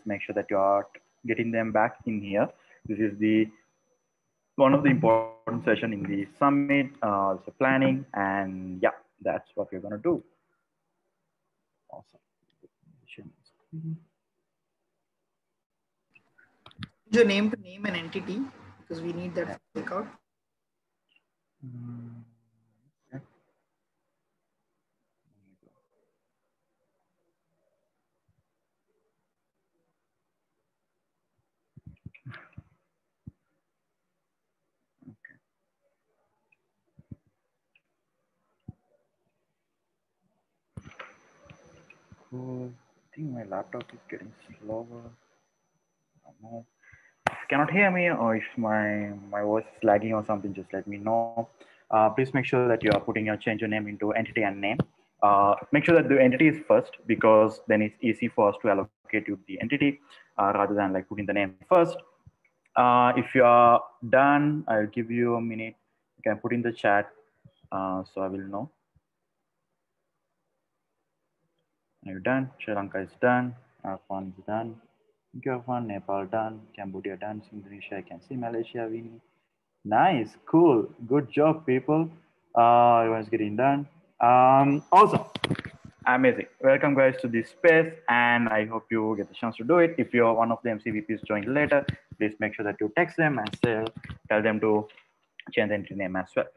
make sure that you are getting them back in here. This is the one of the important session in the summit, so planning, and yeah, that's what we're gonna do. Awesome. Your name to name an entity because we need that for takeout. Okay. Cool. I think my laptop is getting slower. I don't know. If you cannot hear me or if my voice is lagging or something, just let me know. Please make sure that you are putting your change your name into entity and name. Make sure that the entity is first because then it's easy for us to allocate you the entity rather than like putting the name first. If you are done, I'll give you a minute. You can put in the chat so I will know. Are you done? Sri Lanka is done. Afghan is done. Afghan, Nepal done. Cambodia done. Indonesia, I can see Malaysia, Winnie. Nice, cool, good job, people. Everyone's getting done. Awesome, amazing. Welcome, guys, to this space, and I hope you get the chance to do it. If you're one of the MCVPs joined later, please make sure that you text them and tell them to change the entry name as well.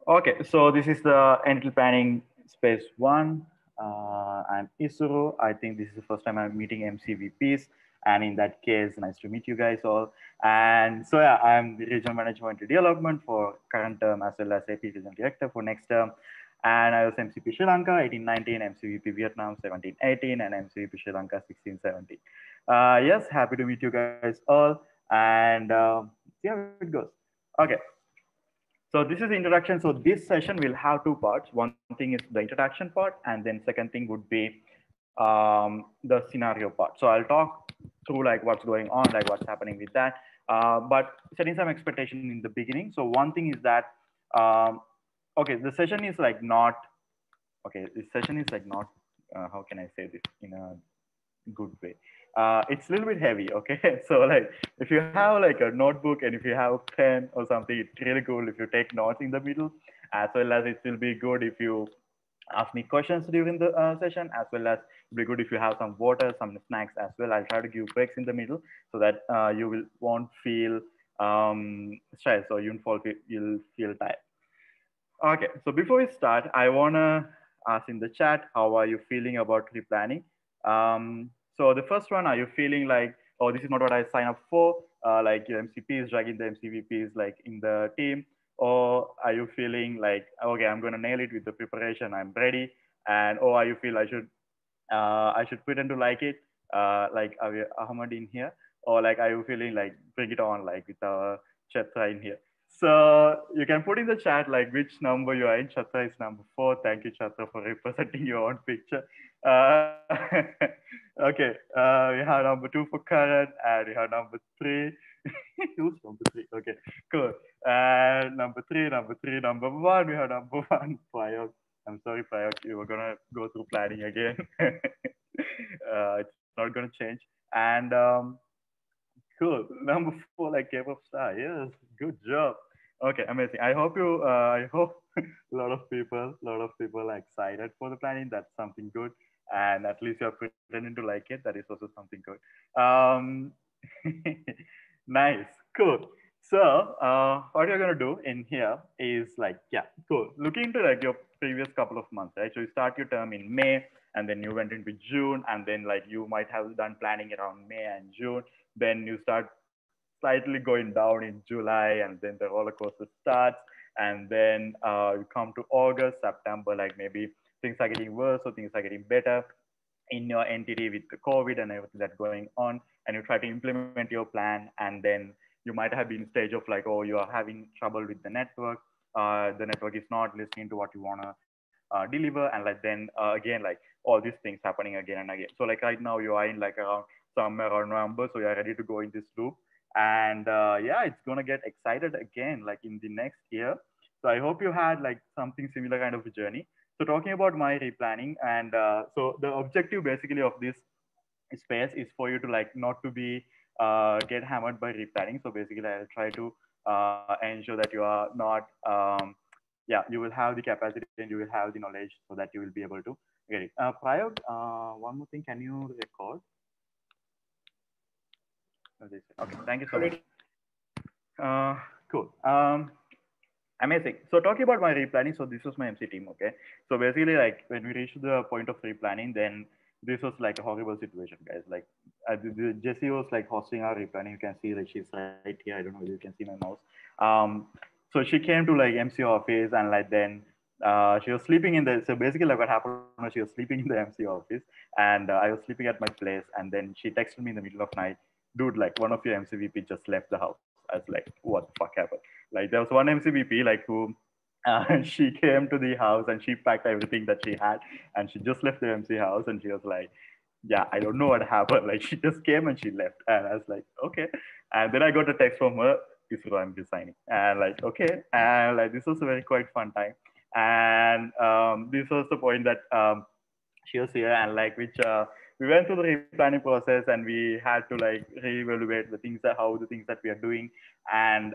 Okay, so this is the entity planning space one. I'm Isuru. I think this is the first time I'm meeting MCVPs. And in that case, nice to meet you guys all. And so yeah, I'm the regional manager for entity development for current term as well as AP regional director for next term. And I was MCP Sri Lanka 18-19, MCVP Vietnam 17-18, and MCVP Sri Lanka 16-17. Yes, happy to meet you guys all. And see how it goes. Okay. So this is the introduction. So this session will have two parts. One thing is the introduction part, and then second thing would be the scenario part. So I'll talk through like what's going on, like what's happening with that, but setting some expectation in the beginning. So one thing is that, okay, the session is like not, okay, this session is like not, how can I say this in a good way? It's a little bit heavy, okay? So like if you have like a notebook and if you have a pen or something, it's really cool if you take notes in the middle, as well as it will be good if you ask me questions during the session, as well as it'll be good if you have some water, some snacks as well. I'll try to give breaks in the middle so that you won't feel stressed or you'll feel tired. Okay, so before we start, I wanna ask in the chat, how are you feeling about replanning? So the first one, are you feeling like, oh, this is not what I signed up for? Like your MCP is dragging the MCVPs like in the team, or are you feeling like, okay, I'm gonna nail it with the preparation, I'm ready, and or are you feel I should pretend to like it, like Ahmad in here, or like are you feeling like bring it on like with our Chatra in here? So you can put in the chat like which number you are in. Chatra is number 4. Thank you, Chatra, for representing your own picture. Okay, we have number 2 for Karan, and we have number 3. Who's number 3? Okay, cool. And number 1, we have number 1, Prayog. I'm sorry, Prayog, you were gonna go through planning again. It's not gonna change. And cool. Number 4, like K-pop star. Yes, good job. Okay, amazing. I hope a lot of people are excited for the planning. That's something good. And at least you're pretending to like it. That is also something good. Um, nice, cool. So what you're gonna do in here is like, yeah, cool. Looking into like your previous couple of months, right? So you start your term in May, and then you went into June, and then like you might have done planning around May and June. Then you start slightly going down in July, and then the roller coaster starts, and then you come to August, September, like maybe things are getting worse or things are getting better in your entity with the COVID and everything that's going on, and you try to implement your plan, and then you might have been stage of like, oh, you are having trouble with the network is not listening to what you want to deliver, and like then again like all these things happening again and again. So like right now you are in like around somewhere around November, so you're ready to go in this loop, and yeah, it's gonna get excited again like in the next year. So I hope you had like something similar kind of a journey. So talking about my replanning, and so the objective basically of this space is for you to like not to be get hammered by replanning. So basically, I'll try to ensure that you are not yeah, you will have the capacity and you will have the knowledge so that you will be able to get it. Prior, one more thing, can you record? Okay, thank you so much. Already. Cool. Amazing. So talking about my replanning, so this was my MC team, okay? So basically, like when we reached the point of replanning, then this was like a horrible situation, guys. Like Jesse was like hosting our replanning. You can see that she's right here. I don't know whether you can see my mouse. Um, so she came to like MC office and like then she was sleeping in the. So basically, like what happened was she was sleeping in the MC office and I was sleeping at my place and then she texted me in the middle of night, dude, like one of your MCVP just left the house. I was like, what the fuck happened? Like there was one MCVP like who she came to the house and she packed everything that she had and she just left the MC house and she was like, yeah, I don't know what happened. Like she just came and she left. And I was like, okay. And then I got a text from her, Isuru, I'm resigning. And like, okay. And like this was a very quite fun time. And this was the point that she was here and like which we went through the replanning process and we had to like reevaluate the things that how the things that we are doing and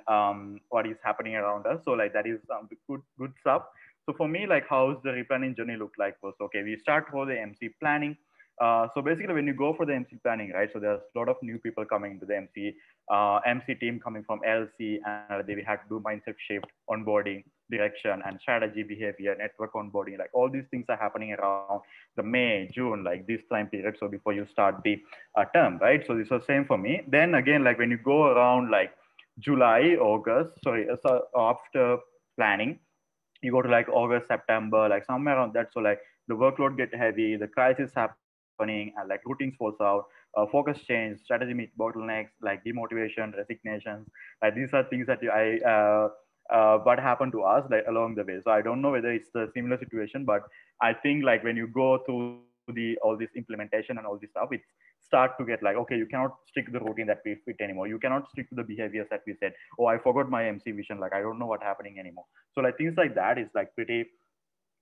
what is happening around us. So like that is good stuff. So for me, like how's the replanning journey look like was okay. We start for the MC planning. So basically, when you go for the MC planning, right? So there's a lot of new people coming into the MC team coming from LC, and they we had to do mindset shift, onboarding, direction, and strategy, behavior, network onboarding. Like all these things are happening around the May, June, like this time period. So before you start the term, right? So this was same for me. Then again, like when you go around like July, August, sorry, so after planning, you go to like August, September, like somewhere around that. So like the workload get heavy, the crisis happening, and like routines falls out, focus change, strategy meet bottlenecks, like demotivation, resignations. Like these are things that what happened to us like along the way. So I don't know whether it's a similar situation, but I think like when you go through the all this implementation and all this stuff, it's start to get like, okay, you cannot stick to the routine that we fit anymore. You cannot stick to the behaviors that we said. Oh, I forgot my MC vision. Like I don't know what happening anymore. So like things like that is like pretty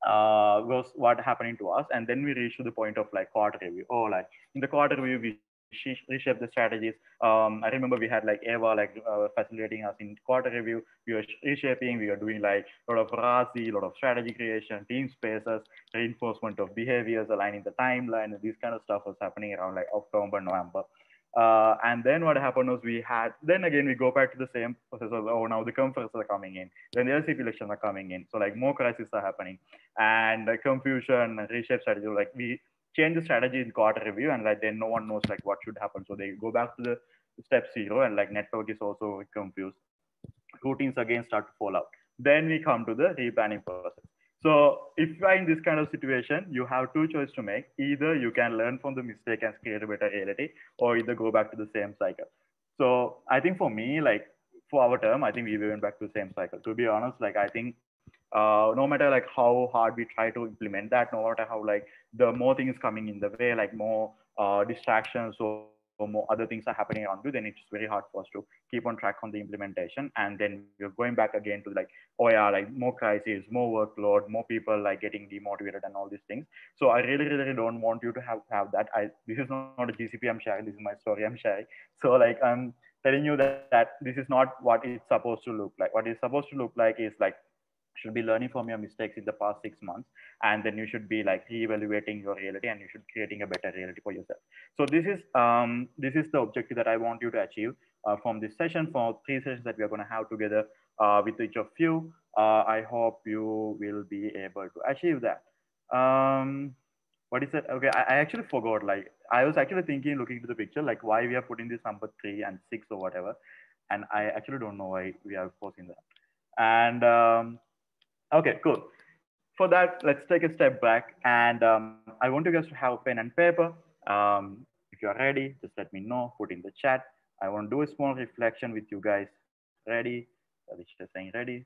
was what happening to us. And then we reached to the point of like quarter review. Oh, like in the quarter review, we reshape the strategies. I remember we had like Eva like facilitating us in quarter review. We were reshaping. We were doing like a lot of RASI, a lot of strategy creation, team spaces, reinforcement of behaviors, aligning the timeline, and these kind of stuff was happening around like October, November. And then what happened was we had, then again, we go back to the same process of, oh, now the conferences are coming in, then the LCP elections are coming in. So like more crises are happening and confusion, reshape strategy. Like we change the strategy in quarter review and like then no one knows like what should happen. So they go back to the step zero and like network is also confused. Routines again start to fall out. Then we come to the replanning process. So if you are in this kind of situation, you have two choices to make. Either you can learn from the mistake and create a better reality, or either go back to the same cycle. So I think for me, like for our term, I think we went back to the same cycle. To be honest, like I think no matter like how hard we try to implement that, no matter how like the more things coming in the way, like more distractions or more other things are happening around you, then it's very hard for us to keep on track on the implementation. And then we're going back again to like, oh yeah, like more crises, more workload, more people like getting demotivated and all these things. So I really don't want you to have that. This is not a GCP I'm sharing. This is my story I'm sharing. So like I'm telling you that this is not what it's supposed to look like. What it's supposed to look like is like should be learning from your mistakes in the past 6 months, and then you should be like re-evaluating your reality and you should creating a better reality for yourself. So this is the objective that I want you to achieve from this session, for 3 sessions that we are going to have together with each of you. I hope you will be able to achieve that. What is it? Okay, I actually forgot. Like I was actually thinking, looking to the picture, like why we are putting this number 3 and 6 or whatever, and I actually don't know why we are posting that. And okay, cool. For that, let's take a step back, and I want you guys to have pen and paper. If you are ready, just let me know. Put in the chat. I want to do a small reflection with you guys. Ready? Alicia saying ready.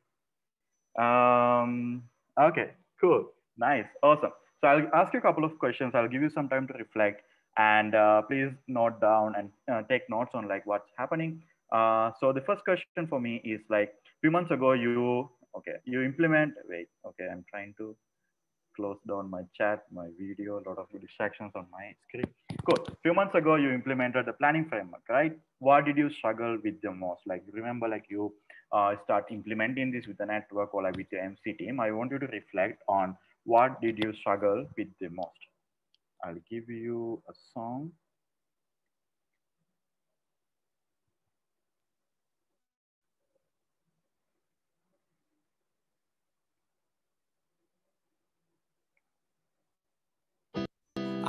Okay, cool, nice, awesome. So I'll ask you a couple of questions. I'll give you some time to reflect, and please note down and take notes on like what's happening. So the first question for me is like, few months ago you implement. Wait, okay, I'm trying to close down my chat, my video, a lot of distractions on my screen. Cool. Few months ago, you implemented the planning framework, right? What did you struggle with the most? Like, remember, like you start implementing this with the network or like with your MC team. I want you to reflect on what did you struggle with the most. I'll give you a song.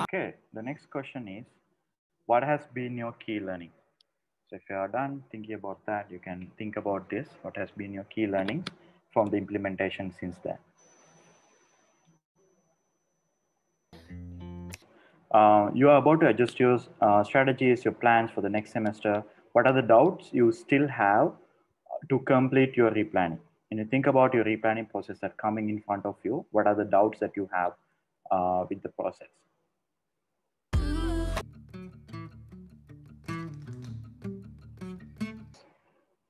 Okay. The next question is, what has been your key learning? So if you are done thinking about that, you can think about this. What has been your key learnings from the implementation since then? You are about to adjust your strategies, your plans for the next semester. What are the doubts you still have to complete your replanning? When you think about your replanning process that coming in front of you, what are the doubts that you have with the process?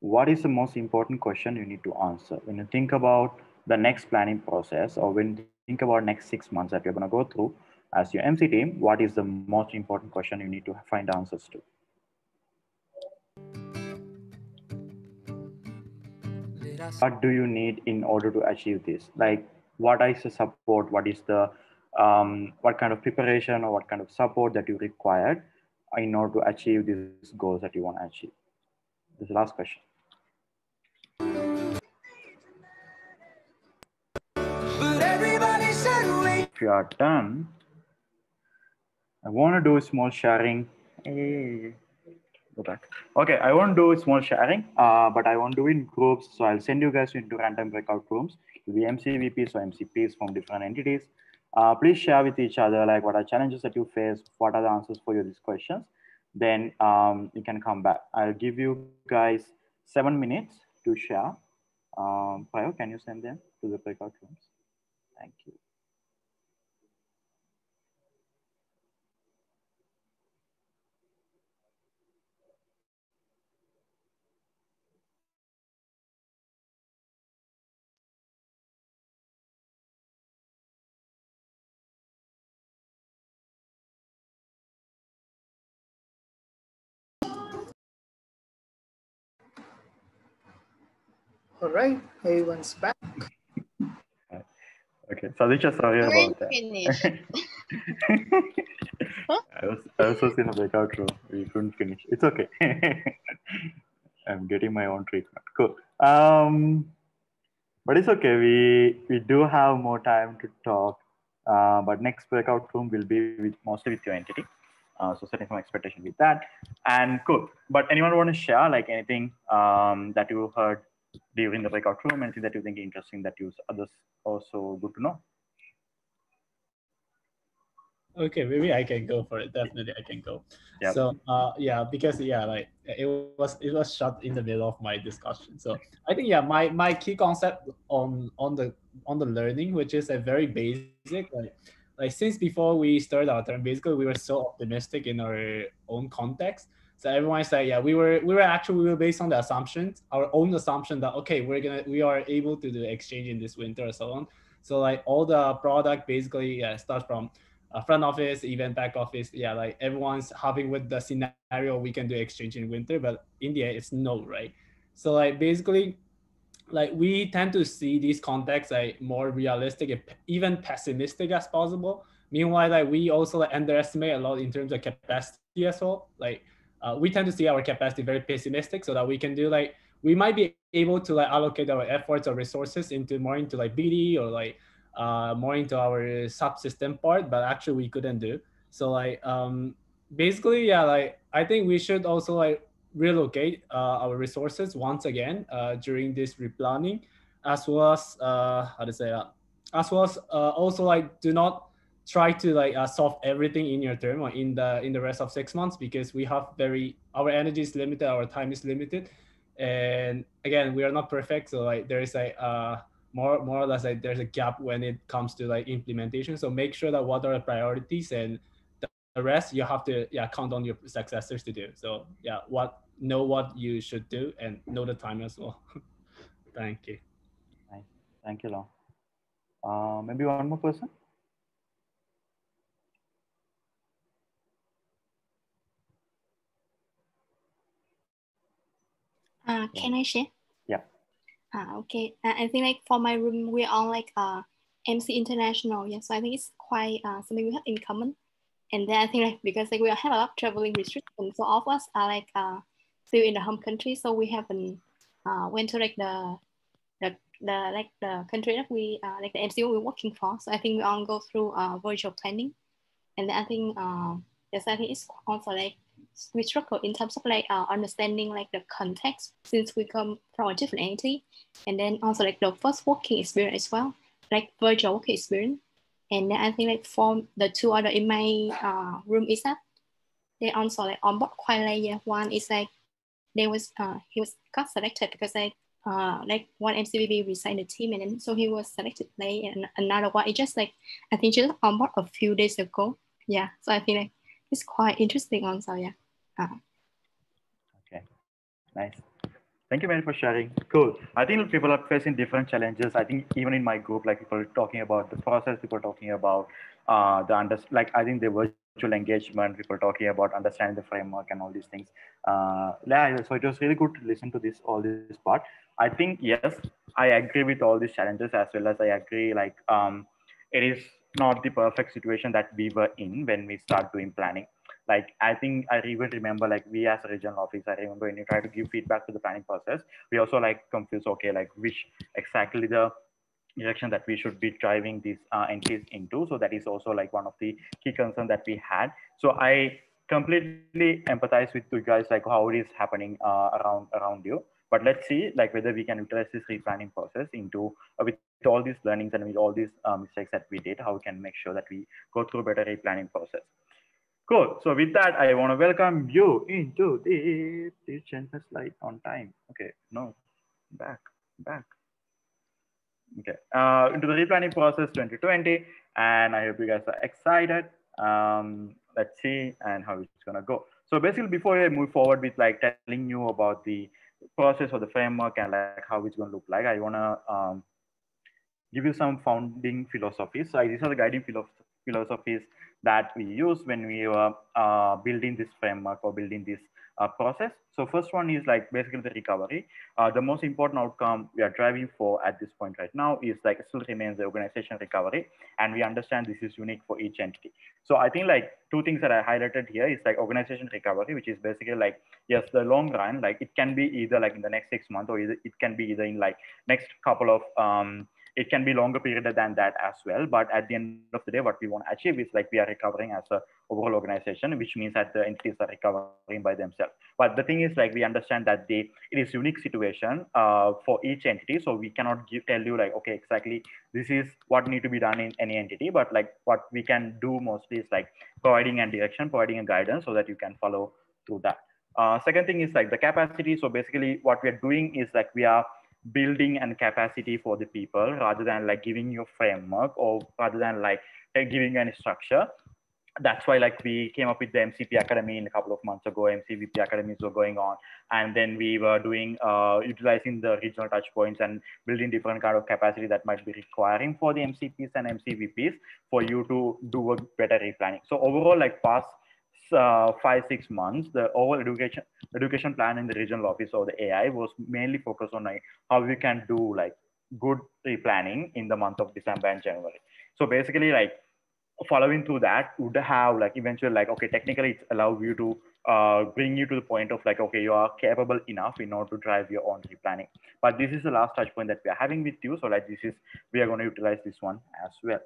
What is the most important question you need to answer when you think about the next planning process, or when you think about next 6 months that you're going to go through as your MC team? What is the most important question you need to find answers to? What do you need in order to achieve this? Like, what is the support? What is the what kind of preparation or what kind of support that you required in order to achieve these goals that you want to achieve? This is the last question. If you are done, I want to do a small sharing. Hey, go back. Okay, I won't do small sharing, but I won't do in groups. So I'll send you guys into random breakout rooms. It'll be MCVPs or MCPs from different entities. Please share with each other like what are challenges that you face, what are the answers for your these questions. Then you can come back. I'll give you guys 7 minutes to share. Payo, can you send them to the breakout rooms? Thank you. All right, everyone's back. Okay, Sadisha, sorry We about weren't that. finished. Huh? I was also in a breakout room. We couldn't finish. It's okay. I'm getting my own treatment. Cool. But it's okay. We do have more time to talk. But next breakout room will be with mostly with your entity. So setting some expectation with that. And cool. But anyone want to share like anything that you heard during the breakout room? Anything that you think interesting that you others also good to know? Okay, maybe I can go for it. Definitely, I can go. Yep. So, yeah, because yeah, like it was shot in the middle of my discussion. So I think yeah, my key concept on the learning, which is a very basic like since before we started our term, basically we were so optimistic in our own context. So everyone's like, yeah, we were based on the assumptions, our own assumption that okay, we are able to do exchange in this winter or so on. So like all the product basically yeah starts from front office, even back office. Yeah, like everyone's having with the scenario we can do exchange in winter, but India it's no, right? So like basically like we tend to see these contexts like more realistic and even pessimistic as possible. Meanwhile, like we also like underestimate a lot in terms of capacity as well. Like we tend to see our capacity very pessimistic, so that we can do like we might be able to like allocate our efforts or resources into more into like BD or like more into our subsystem part, but actually we couldn't do. So like basically yeah, like I think we should also like relocate our resources once again during this replanning, as well as how to say that, as well as also like do not try to like solve everything in your term or in the rest of 6 months, because we have very our energy is limited, our time is limited, and again we are not perfect. So like there is a more or less like there's a gap when it comes to like implementation. So make sure that what are the priorities, and the rest you have to yeah count on your successors to do. So yeah, what you should do and know the time as well. Thank you. Nice. Thank you, Long. Maybe one more person. Can I share? Yeah. Okay. I think like for my room, we're all like MC International. Yeah, so I think it's quite something we have in common. And then I think like because like we have a lot of traveling restrictions, so all of us are like still in the home country, so we haven't went to like the country that we like the MCO we're working for. So I think we all go through virtual planning, and then I think yes, I think it's also like we struggle in terms of like understanding like the context since we come from a different entity, and then also like the first working experience as well, like virtual working experience. And then I think like for the two other in my room is that they also like on board quite late. Yeah. One is like he was got selected because like one MCVB resigned the team, and then so he was selected late, and another one it just like I think just on board a few days ago. Yeah, so I think like it's quite interesting also. Yeah. Okay. Nice. Thank you, man, for sharing. Cool. I think people are facing different challenges. I think even in my group, like people are talking about the process, people are talking about like I think the virtual engagement, people are talking about understanding the framework and all these things. Yeah, so it was really good to listen to this all this part. I think yes, I agree with all these challenges as well as I agree like it is not the perfect situation that we were in when we start doing planning. Like I think I even remember like we as a regional office, I remember when you try to give feedback to the planning process, we also like confuse, okay, like which exactly the direction that we should be driving these entities into. So that is also like one of the key concerns that we had. So I completely empathize with you guys, like how it is happening around you. But let's see like whether we can utilize this replanning process into with all these learnings and with all these mistakes that we did, how we can make sure that we go through a better replanning process. Cool. So with that, I want to welcome you into the change the slide on time. Okay. No, back. Okay. Into the replanning process 2020, and I hope you guys are excited. Let's see and how it's gonna go. So basically, before I move forward with like telling you about the process or the framework and like how it's gonna look like, I wanna give you some founding philosophies. So these are the guiding philosophies that we use when we were building this framework or building this process. So first one is like basically the recovery. The most important outcome we are driving for at this point right now is like still remains the organization recovery, and we understand this is unique for each entity. So I think like two things that I highlighted here is like organization recovery, which is basically like yes, the long run, like it can be either like in the next 6 months or either, it can be either in like next couple of it can be longer period than that as well. But at the end of the day, what we want to achieve is like we are recovering as a overall organization, which means that the entities are recovering by themselves. But the thing is like we understand that it is unique situation for each entity. So we cannot tell you like, okay, exactly this is what need to be done in any entity. But like what we can do mostly is like providing a direction, providing a guidance so that you can follow through that. Second thing is like the capacity. So basically what we are doing is like we are building and capacity for the people rather than like giving you a framework or rather than like giving you any structure. That's why like we came up with the MCP Academy in a couple of months ago. MCVP academies were going on, and then we were doing utilizing the regional touch points and building different kind of capacity that might be requiring for the MCPs and MCVPs for you to do a better replanning. So overall, like past 5 6 months, the overall education plan in the regional office or the AI was mainly focused on like how we can do like good replanning in the month of December and January. So basically, like following through that would have like eventually like okay, technically it's allow you to bring you to the point of like okay, you are capable enough in order to drive your own replanning. But this is the last touch point that we are having with you. So like this is we are going to utilize this one as well.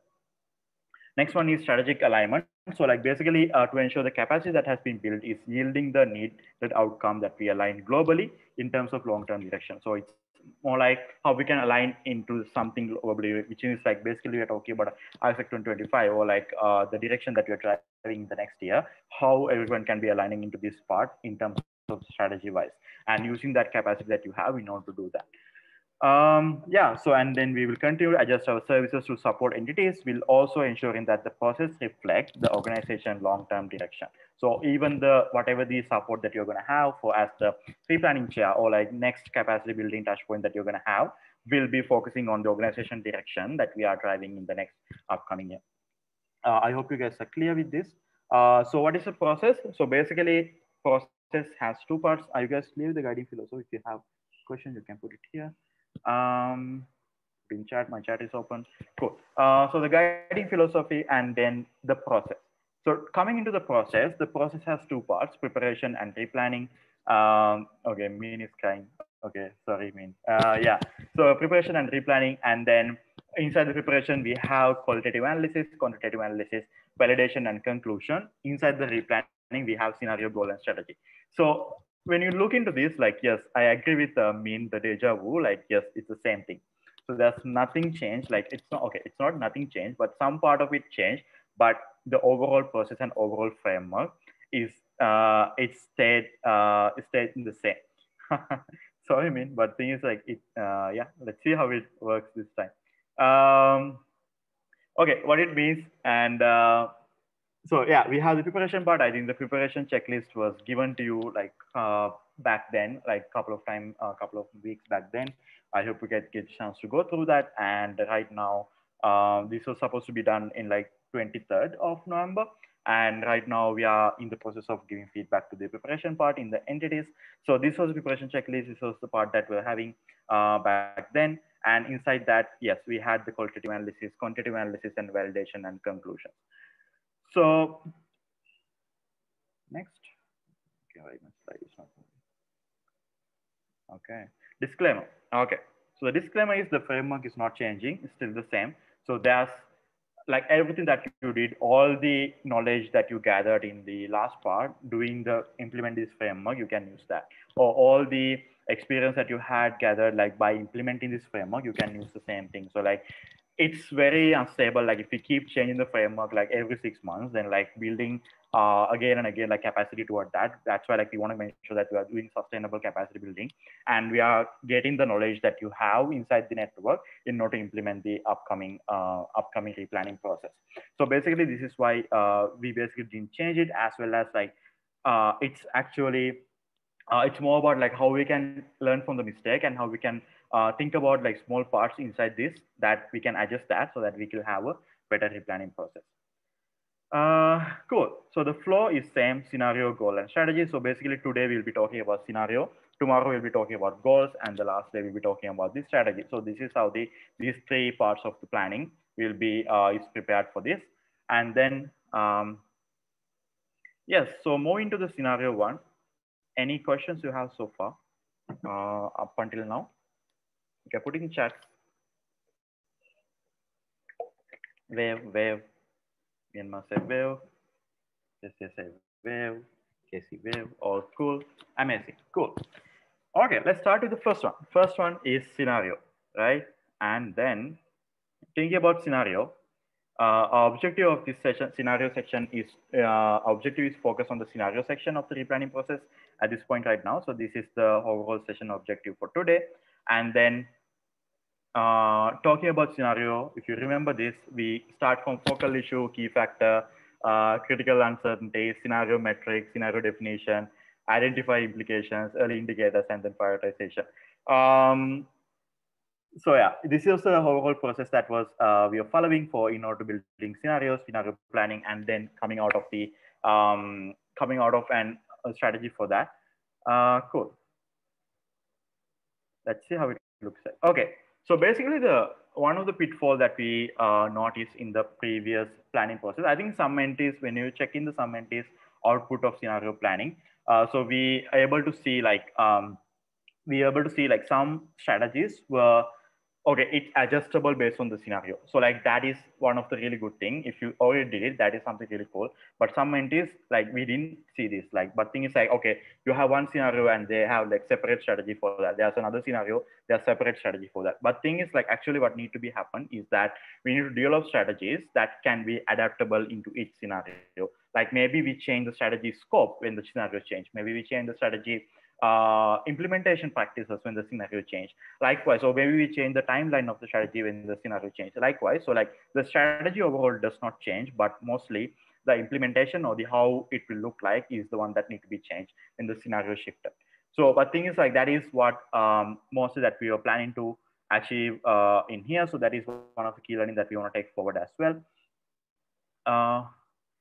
Next one is strategic alignment. So like basically to ensure the capacity that has been built is yielding the needed outcome that we align globally in terms of long-term direction. So it's more like how we can align into something globally, which is like basically we're talking about ISEC 2025 or like the direction that you're driving the next year, how everyone can be aligning into this part in terms of strategy wise and using that capacity that you have in order to do that. Yeah, so and then we will continue to adjust our services to support entities, will also ensuring that the process reflects the organization long-term direction. So even the whatever the support that you're going to have for as the pre-planning chair or like next capacity building touch point that you're going to have will be focusing on the organization direction that we are driving in the next upcoming year. I hope you guys are clear with this. So what is the process? So basically process has two parts. Are you guys clear with the guiding philosophy? If you have question, you can put it here. In chat, my chat is open. Cool. So the guiding philosophy and then the process. So coming into the process has two parts: preparation and replanning. Okay, Mean is crying. Okay, sorry, Mean. Yeah. So preparation and replanning, and then inside the preparation we have qualitative analysis, quantitative analysis, validation, and conclusion. Inside the replanning we have scenario, goal, and strategy. So when you look into this, like yes, I agree with Mean, the deja vu. Like yes, it's the same thing. So there's nothing changed. Like it's not okay. It's not nothing changed, but some part of it changed. But the overall process and overall framework is it stayed in the same. Sorry, Mean, but thing is like it. Yeah, let's see how it works this time. Um, okay, what it means and. So yeah, we have the preparation part. I think the preparation checklist was given to you like back then, like couple of weeks back then. I hope you get a chance to go through that. And right now, this was supposed to be done in like 23rd of November. And right now we are in the process of giving feedback to the preparation part in the entities. So this was the preparation checklist. This was the part that we're having back then. And inside that, yes, we had the qualitative analysis, quantitative analysis, and validation and conclusions. So next, okay, my slide is not moving. Okay, disclaimer. Okay, so the disclaimer is the framework is not changing; it's still the same. So there's like everything that you did, all the knowledge that you gathered in the last part, doing the implement this framework, you can use that. Or all the experience that you had gathered, like by implementing this framework, you can use the same thing. So like it's very unstable. Like if we keep changing the framework like every 6 months, then like building again and again like capacity toward that. That's why like we want to make sure that we are doing sustainable capacity building, and we are getting the knowledge that you have inside the network in order to implement the upcoming replanning process. So basically, this is why we basically didn't change it, as well as like it's actually it's more about like how we can learn from the mistake and how we can think about like small parts inside this that we can adjust that so that we can have a better replanning process. Cool. So the flow is same: scenario, goal, and strategy. So basically today we'll be talking about scenario. Tomorrow we'll be talking about goals, and the last day we'll be talking about the strategy. So this is how these three parts of the planning will be is prepared for this. And then yes. So moving to the scenario one. Any questions you have so far up until now? Okay, put it in chat. Wave. Myanmar say wave. Just say wave. Casey wave. All cool. Amazing. Cool. Okay, let's start with the first one. First one is scenario, right? And then thinking about scenario, our objective of this scenario section is objective is focused on the scenario section of the replanning process at this point right now. So this is the overall session objective for today. And then talking about scenario, if you remember this, we start from focal issue, key factor, critical uncertainty, scenario metrics, scenario definition, identify implications, early indicators, and then prioritization. So yeah, this is the overall process that was we are following for in order to building scenarios, scenario planning, and then coming out of a strategy for that. Cool. Let's see how it looks like. Okay, so basically the one of the pitfall that we noticed in the previous planning process, I think some entities, when you check in the some entities output of scenario planning, so we are able to see like some strategies were okay, it's adjustable based on the scenario. So like that is one of the really good thing. If you already did it, that is something really cool. But some entities like we didn't see this. Like, but thing is like okay, you have one scenario and they have like separate strategy for that. There's another scenario, there's separate strategy for that. But thing is like actually what need to be happen is that we need to develop strategies that can be adaptable into each scenario. Like maybe we change the strategy scope when the scenario change. Maybe we change the strategy implementation practices when the scenario change. Likewise, or maybe we change the timeline of the strategy when the scenario change. Likewise, so like the strategy overall does not change, but mostly the implementation or the how it will look like is the one that need to be changed when the scenario shifted. So, but thing is like that is what mostly that we are planning to achieve in here. So that is one of the key learning that we want to take forward as well.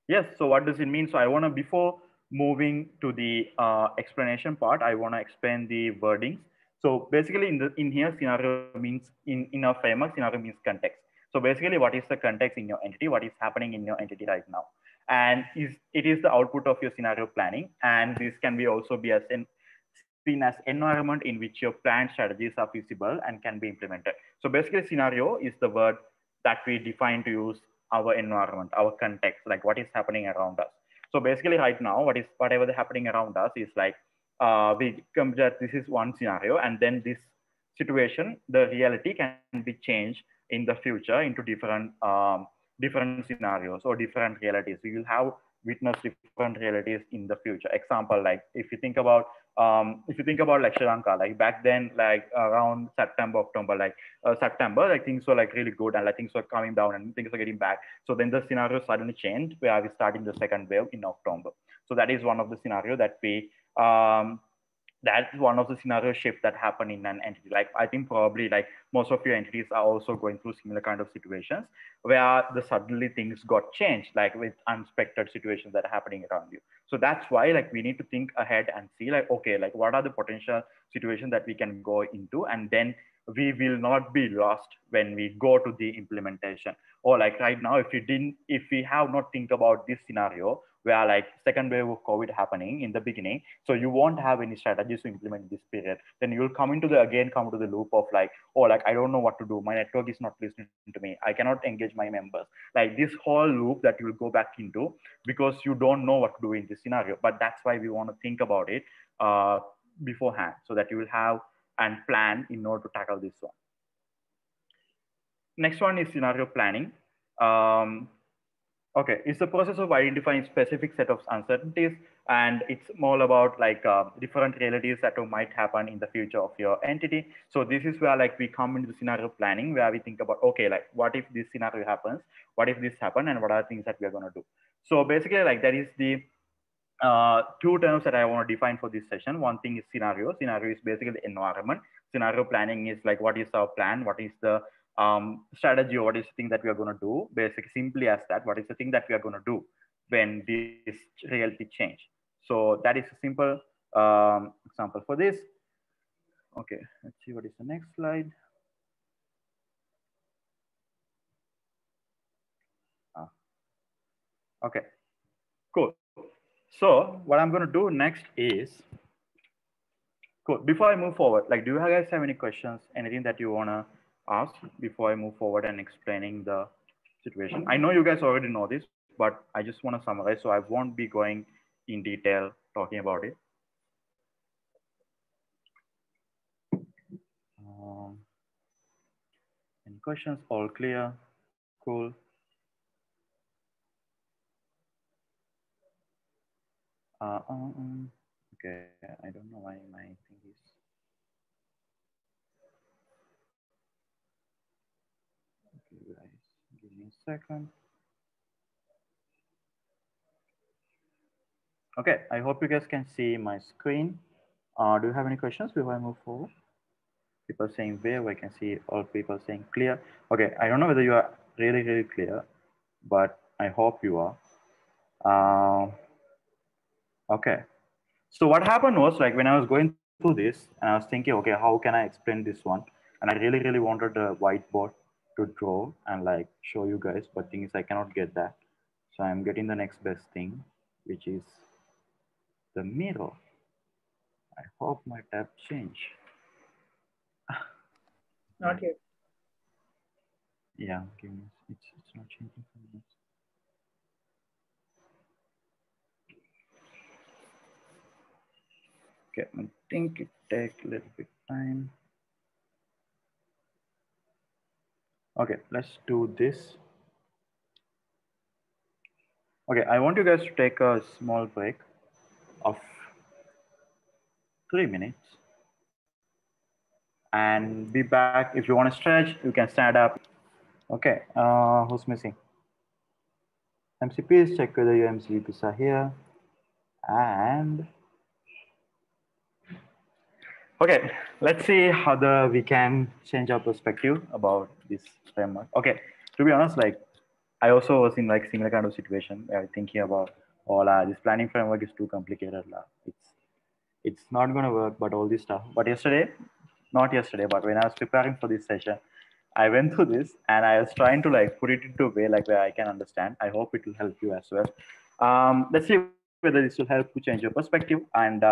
Yes. So what does it mean? So I want to before moving to the explanation part, I want to explain the wordings. So basically in here scenario means in our framework scenario means context. So basically what is the context in your entity, what is happening in your entity right now, and it is the output of your scenario planning, and this can be also be seen as environment in which your planned strategies are feasible and can be implemented. So basically scenario is the word that we define to use our environment, our context, like what is happening around us. So basically right now whatever is happening around us is like we come that this is one scenario, and then this situation, the reality can be changed in the future into different scenarios or different realities. We will have witness different realities in the future. Example, like if you think about like Sri Lanka, like back then, like around September, October, like September, like things were like really good, and like things were coming down and things were getting back. So then the scenario suddenly changed where we starting the second wave in October. So that is one of the scenario that we that's one of the scenario shift that happen in an entity. Like I think probably like most of your entities are also going through similar kind of situations where the suddenly things got changed, like with unexpected situations that are happening around you. So that's why like we need to think ahead and see like, okay, like what are the potential situations that we can go into, and then we will not be lost when we go to the implementation. Or like right now, if we have not think about this scenario where like second wave of COVID happening in the beginning, so you won't have any strategies to implement this period. Then you'll come to the loop of like, oh, like I don't know what to do. My network is not listening to me. I cannot engage my members. Like this whole loop that you will go back into because you don't know what to do in this scenario. But that's why we want to think about it beforehand, so that you will have and plan in order to tackle this one. Next one is scenario planning. Okay, it's the process of identifying specific set of uncertainties, and it's more about like different realities that might happen in the future of your entity. So this is where like we come into the scenario planning, where we think about, okay, like what if this scenario happens, what if this happen, and what are things that we are going to do. So basically like that is the two terms that I want to define for this session. One thing is scenario. Scenario is basically the environment. Scenario planning is like what is our plan, what is the strategy, or what is the thing that we are going to do. Basically, simply as that, what is the thing that we are going to do when this reality change. So that is a simple example for this. Okay, let's see what is the next slide. Ah. Okay, cool. So what I'm going to do next is, cool. Before I move forward, like, do you guys have any questions, anything that you want to ask before I move forward and explaining the situation? I know you guys already know this, but I just want to summarize, so I won't be going in detail talking about it. Any questions? All clear? Cool. Okay, I don't know why my thing is. Okay, guys, give me a second. Okay, I hope you guys can see my screen. Do you have any questions before I move forward? People saying wave, I can see all people saying clear. Okay, I don't know whether you are really, really clear, but I hope you are. Okay, so what happened was like when I was going through this and I was thinking, okay, how can I explain this one? And I really, really wanted a whiteboard to draw and like show you guys, but thing is I cannot get that. So I'm getting the next best thing, which is the mirror. I hope my tab change. Not yet. Yeah, give me, it's not changing for me. Okay, I think it takes a little bit time. Okay, let's do this. Okay, I want you guys to take a small break of 3 minutes and be back. If you want to stretch, you can stand up. Okay, who's missing? MCPs, check whether your MCPs are here. And okay, let's see how we can change our perspective about this framework. Okay, to be honest, like I also was in like similar kind of situation where I'm thinking about, oh, this planning framework is too complicated. It's not gonna work, but all this stuff. But yesterday, not yesterday, but when I was preparing for this session, I went through this and I was trying to like put it into a way like where I can understand. I hope it will help you as well. Let's see whether this will help to change your perspective. And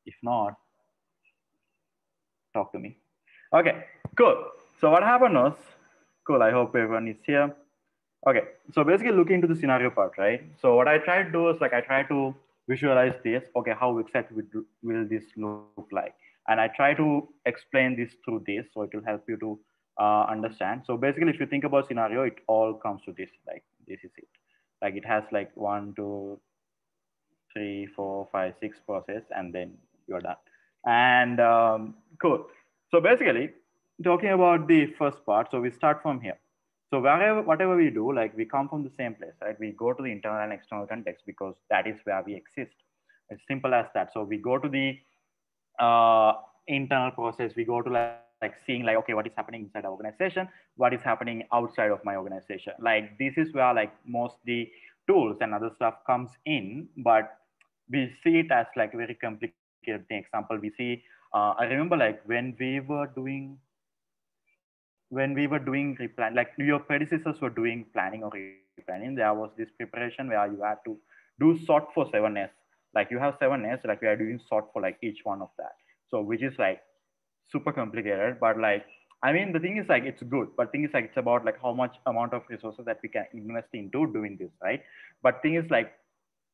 if not, talk to me. Okay, cool. So what happened was, cool. I hope everyone is here. Okay, so basically looking into the scenario part, right? So what I try to do is like I try to visualize this. Okay, how exactly will this look like? And I try to explain this through this, so it will help you to understand. So basically, if you think about scenario, it all comes to this. Like this is it. Like it has like 1, 2, 3, 4, 5, 6 process, and then you're done. And cool. So basically, talking about the first part, so we start from here. So whatever we do, like we come from the same place, right? We go to the internal and external context because that is where we exist. It's simple as that. So we go to the internal process. We go to like seeing like, okay, what is happening inside our organization? What is happening outside of my organization? Like this is where like most the tools and other stuff comes in, but we see it as like a very complicated thing. Example, we see, I remember like when we were doing replan, like your predecessors were doing planning or replanning, there was this preparation where you had to do sort for 7S. Like you have 7S, like we are doing sort for like each one of that. So which is like super complicated, but like, I mean, the thing is like, it's good, but thing is like, it's about like how much amount of resources that we can invest into doing this, right? But thing is like,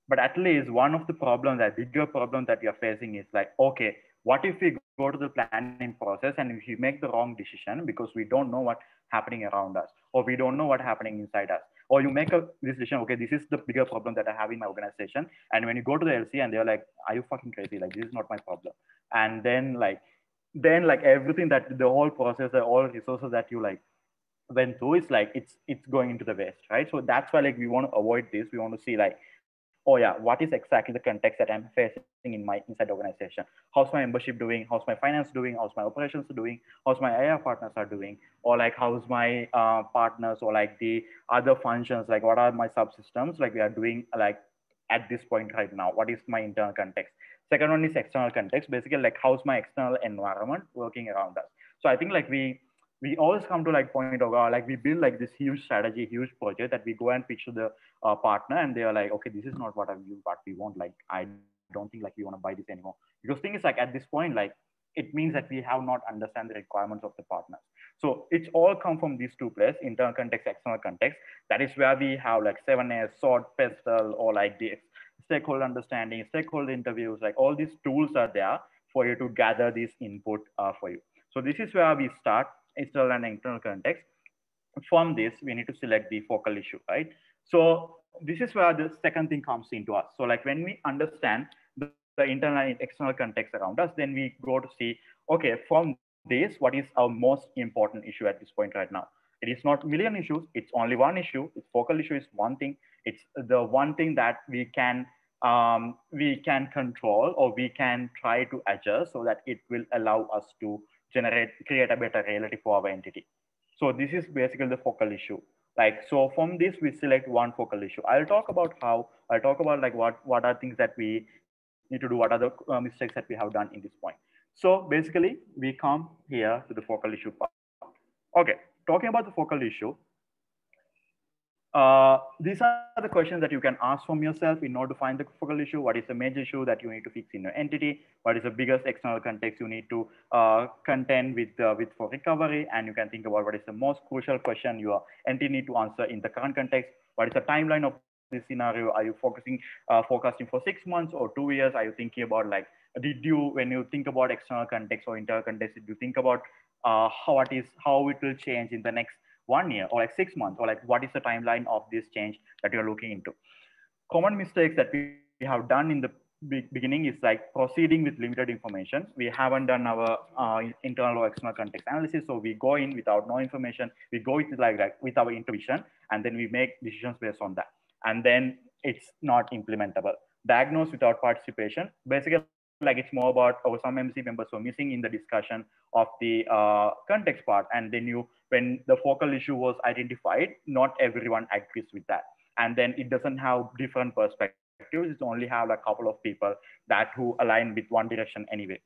but at least one of the problems, that bigger problem that we are facing is like, okay, what if we go to the planning process and if we make the wrong decision because we don't know what happening around us, or we don't know what happening inside us, or you make a decision, okay, this is the bigger problem that I have in my organization, and when you go to the LC and they're like, are you fucking crazy? Like this is not my problem. And then like everything that the whole process, the all resources that you like went through is like it's going into the waste, right? So that's why like we want to avoid this. We want to see like, oh yeah, what is exactly the context that I'm facing in my inside organization? How's my membership doing? How's my finance doing? How's my operations doing? How's my AI partners are doing? Or like how's my partners or like the other functions? Like what are my subsystems? Like we are doing like at this point right now. What is my internal context? Second one is external context. Basically, like how's my external environment working around us? So I think like we always come to like point of like we build like this huge strategy, huge project that we go and pitch to the partner, and they are like, okay, this is not what we want. Like I don't think like we want to buy this anymore, because thing is like at this point, like it means that we have not understand the requirements of the partners. So it's all come from these two places: internal context, external context. That is where we have like 7S, sort, pestle, or like the stakeholder understanding, stakeholder interviews. Like all these tools are there for you to gather this input for you. So this is where we start external and internal context. From this, we need to select the focal issue, right? So this is where the second thing comes into us. So like when we understand the internal and external context around us, then we go to see, okay, from this, what is our most important issue at this point right now? It is not million issues. It's only one issue. Its focal issue is one thing. It's the one thing that we can control, or we can try to adjust so that it will allow us to create a better reality for our entity. So this is basically the focal issue. Like, so from this, we select one focal issue. I'll talk about like what are things that we need to do, what are the mistakes that we have done in this point. So basically, we come here to the focal issue part. Okay, talking about the focal issue, these are the questions that you can ask from yourself in order to find the focal issue. What is the major issue that you need to fix in your entity? What is the biggest external context you need to contend with for recovery? And you can think about what is the most crucial question your entity need to answer in the current context. What is the timeline of this scenario? Are you forecasting for 6 months or 2 years? Are you thinking about like, when you think about external context or internal context, did you think about how it will change in the next 1 year or like 6 months, or like what is the timeline of this change that you're looking into? Common mistakes that we have done in the beginning is like proceeding with limited information. We haven't done our internal or external context analysis, so we go in without no information. We go with like with our intuition, and then we make decisions based on that, and then it's not implementable. Diagnose without participation. Basically, like it's more about, some MC members were missing in the discussion of the context part, and then when the focal issue was identified, not everyone agrees with that, and then it doesn't have different perspectives. It only have like a couple of people that who align with one direction anyway.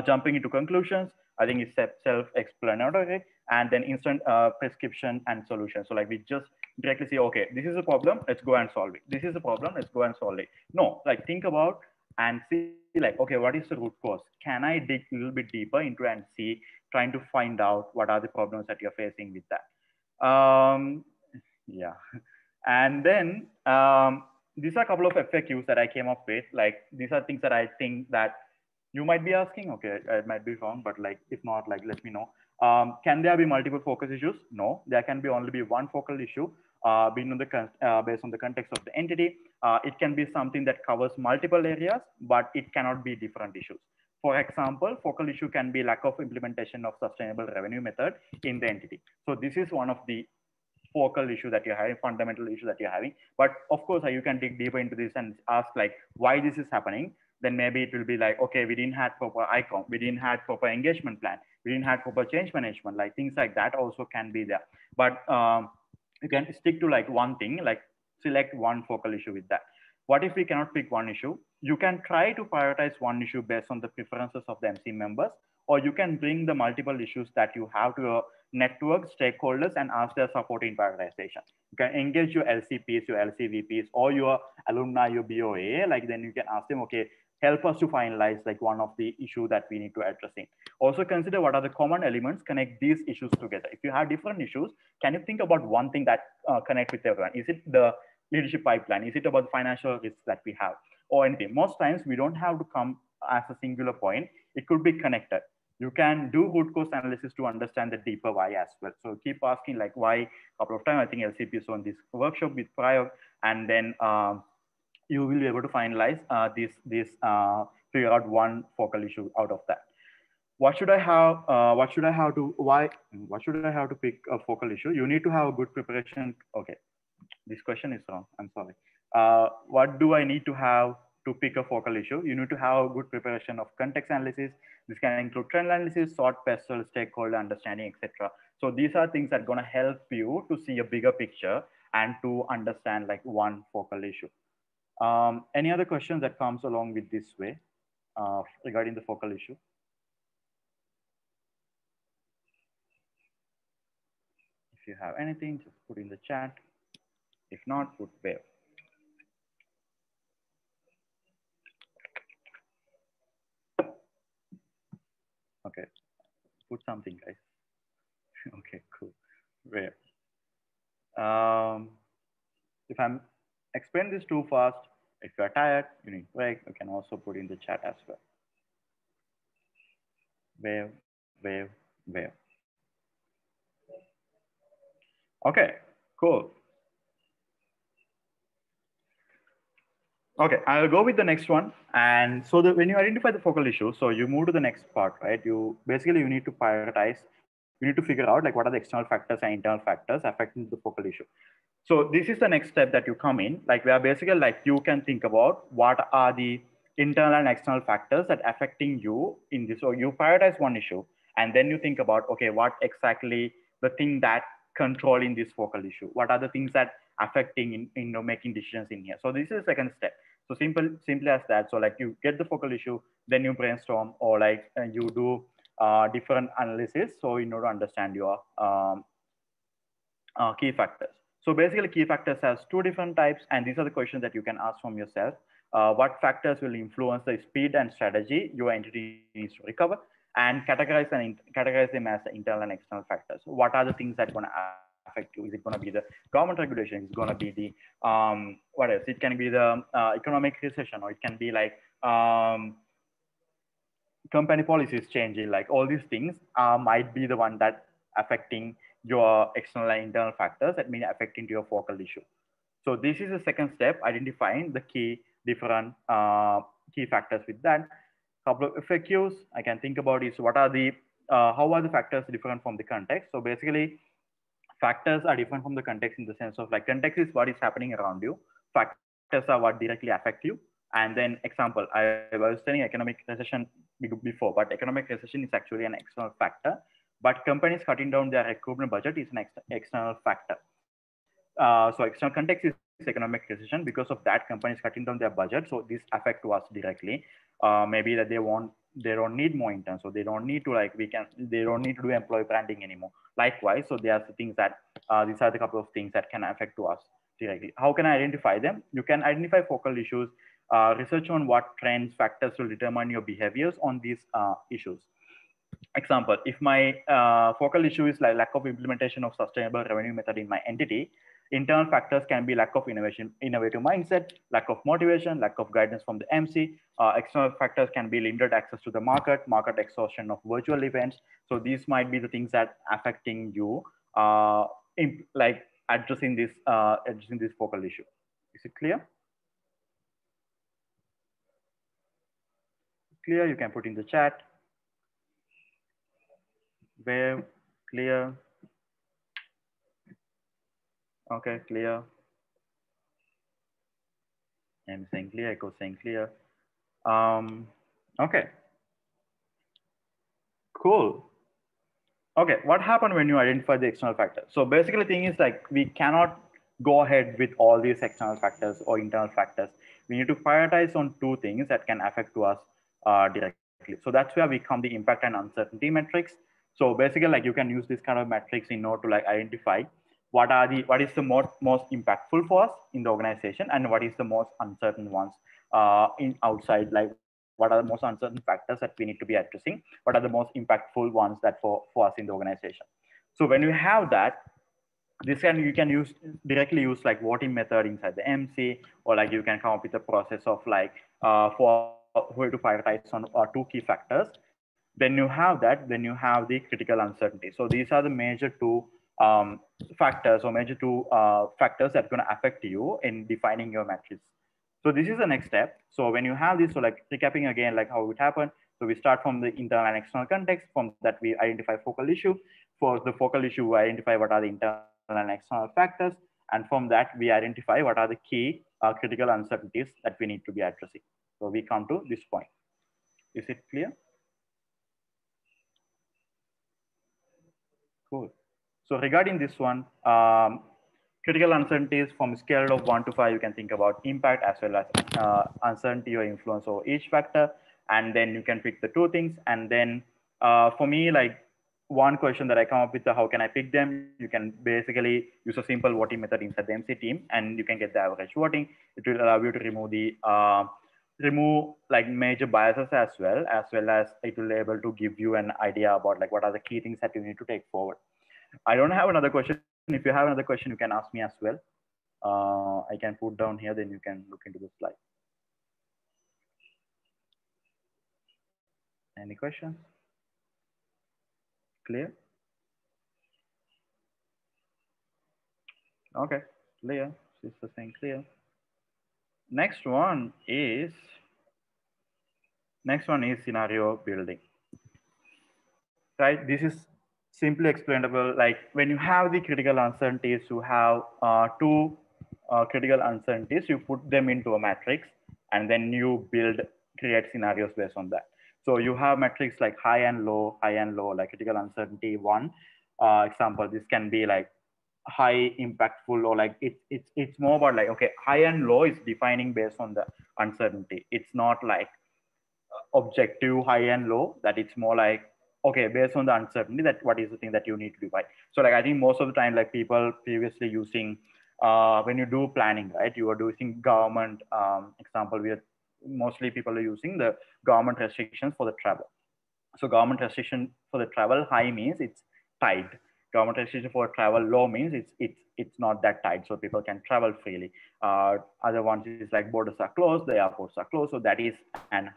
Jumping into conclusions, I think it's self-explanatory, and then instant prescription and solution. So like we just directly say, okay, this is a problem, let's go and solve it. This is a problem, let's go and solve it. No, like think about and see like, okay, what is the root cause? Can I dig a little bit deeper into and see, trying to find out what are the problems that you're facing with that. Yeah. And then these are a couple of FAQs that I came up with. Like these are things that I think that you might be asking. Okay, it might be wrong, but like if not, like let me know. Can there be multiple focus issues? No, there can be only be one focal issue. Being on based on the context of the entity, it can be something that covers multiple areas, but it cannot be different issues. For example, focal issue can be lack of implementation of sustainable revenue method in the entity. So this is one of the focal issue that you're having, fundamental issue that you're having. But of course, you can dig deeper into this and ask like why this is happening. Then maybe it will be like, okay, we didn't have proper icon, we didn't have proper engagement plan, we didn't have proper change management, like things like that also can be there. But you can stick to like one thing, like select one focal issue with that. What if we cannot pick one issue? You can try to prioritize one issue based on the preferences of the MC members, or you can bring the multiple issues that you have to your network stakeholders and ask their support in prioritization. You can engage your LCPs, your LCVPs, or your alumni, your BOA. Like then you can ask them, okay, help us to finalize like one of the issue that we need to address in. Also consider what are the common elements connect these issues together. If you have different issues, can you think about one thing that connect with everyone? Is it the leadership pipeline? Is it about the financial risks that we have or anything? Most times we don't have to come as a singular point. It could be connected. You can do root cause analysis to understand the deeper why as well. So keep asking like why a couple of times. I think LCP is on this workshop with prior, and then you will be able to finalize figure out one focal issue out of that. What should I have? What should I have to? Why? What should I have to pick a focal issue? You need to have a good preparation. Okay, this question is wrong. I'm sorry. What do I need to have to pick a focal issue? You need to have a good preparation of context analysis. This can include trend analysis, sort pestle, stakeholder understanding, etc. So these are things that are going to help you to see a bigger picture and to understand like one focal issue. Any other questions that comes along with this way regarding the focal issue? If you have anything, just put in the chat. If not, put where. Okay, put something, guys. Okay, cool. Where? If I'm explaining this too fast, if you're tired, you need break, you can also put in the chat as well. Where. Okay, cool. Okay, I'll go with the next one. And so when you identify the focal issue, so you move to the next part, right? You need to prioritize. You need to figure out like what are the external factors and internal factors affecting the focal issue. So this is the next step that you come in, like where basically like you can think about what are the internal and external factors that affecting you in this. So you prioritize one issue and then you think about, okay, what exactly the thing that controlling this focal issue? What are the things that affecting in making decisions in here? So this is the second step. So simply as that. So like you get the focal issue, then you brainstorm or like you do different analysis. So in order to understand your key factors. So basically key factors has two different types, and these are the questions that you can ask from yourself. What factors will influence the speed and strategy your entity needs to recover, and categorize them as the internal and external factors. So what are the things that are going to affect you? Is it going to be the government regulation? Is it going to be the what else? It can be the economic recession, or it can be like company policies changing. Like all these things might be the one that affecting your external and internal factors that mean affecting your focal issue. So this is the second step, identifying the key different key factors. With that, couple of FAQs I can think about is what are the how are the factors different from the context? So basically, factors are different from the context in the sense of like context is what is happening around you. Factors are what directly affect you. And then example, I was saying economic recession before, but economic recession is actually an external factor. But companies cutting down their recruitment budget is an external factor. So external context is economic recession. Because of that, companies cutting down their budget. So this affect to us directly. Maybe that they they don't need more interns, so they don't need to like they don't need to do employee branding anymore. Likewise, so there are the things that these are the couple of things that can affect to us directly. How can I identify them? You can identify focal issues, research on what trends, factors will determine your behaviors on these issues. Example, if my focal issue is like lack of implementation of sustainable revenue method in my entity, internal factors can be lack of innovative mindset, lack of motivation, lack of guidance from the MC. External factors can be limited access to the market exhaustion of virtual events. So these might be the things that affecting you, like addressing this focal issue. Is it clear? Clear? You can put in the chat. Where clear? Okay, clear. I'm saying clear, Echo saying clear. Okay, cool. Okay, what happened when you identify the external factors? So basically the thing is like, we cannot go ahead with all these external factors or internal factors. We need to prioritize on two things that can affect to us directly. So that's where we come the impact and uncertainty metrics. So basically like you can use this kind of metrics in order to like identify what is the most impactful for us in the organization and what is the most uncertain ones in outside, like what are the most uncertain factors that we need to be addressing, what are the most impactful ones that for us in the organization. So when you have that, you can use directly use like voting method inside the MC, or like you can come up with a process of like for who to prioritize on two key factors. When you have that, then you have the critical uncertainty. So these are the major two factors or major two factors that are going to affect you in defining your matrix. So this is the next step. So when you have this, so like recapping again, like how it happened. So we start from the internal and external context. From that, we identify focal issue. For the focal issue, we identify what are the internal and external factors. And from that, we identify what are the key critical uncertainties that we need to be addressing. So we come to this point. Is it clear? Cool. So regarding this one, critical uncertainties from a scale of 1 to 5, you can think about impact as well as uncertainty or influence over each factor. And then you can pick the two things. And then for me, like one question that I come up with, how can I pick them? You can basically use a simple voting method inside the MC team, and you can get the average voting. It will allow you to remove the remove like major biases as well as it will be able to give you an idea about like what are the key things that you need to take forward. I don't have another question. If you have another question, you can ask me as well. I can put down here, then you can look into the slide. Any questions? Clear? Okay, clear. Sister saying clear. Next one is scenario building. Right? This is simply explainable. Like when you have the critical uncertainties, you have two critical uncertainties, you put them into a matrix, and then you create scenarios based on that. So you have metrics like high and low, like critical uncertainty one. Example, this can be like high impactful, or like it's more about like, okay, high and low is defining based on the uncertainty. It's not like objective high and low, that it's more like, okay, based on the uncertainty, that what is the thing that you need to divide. So like I think most of the time, like people previously using when you do planning, right, you are using government example, we are mostly people are using the government restrictions for the travel. So government restriction for the travel high means it's tight. Government restriction for travel low means it's not that tight, so people can travel freely. Other ones is like borders are closed, the airports are closed, so that is an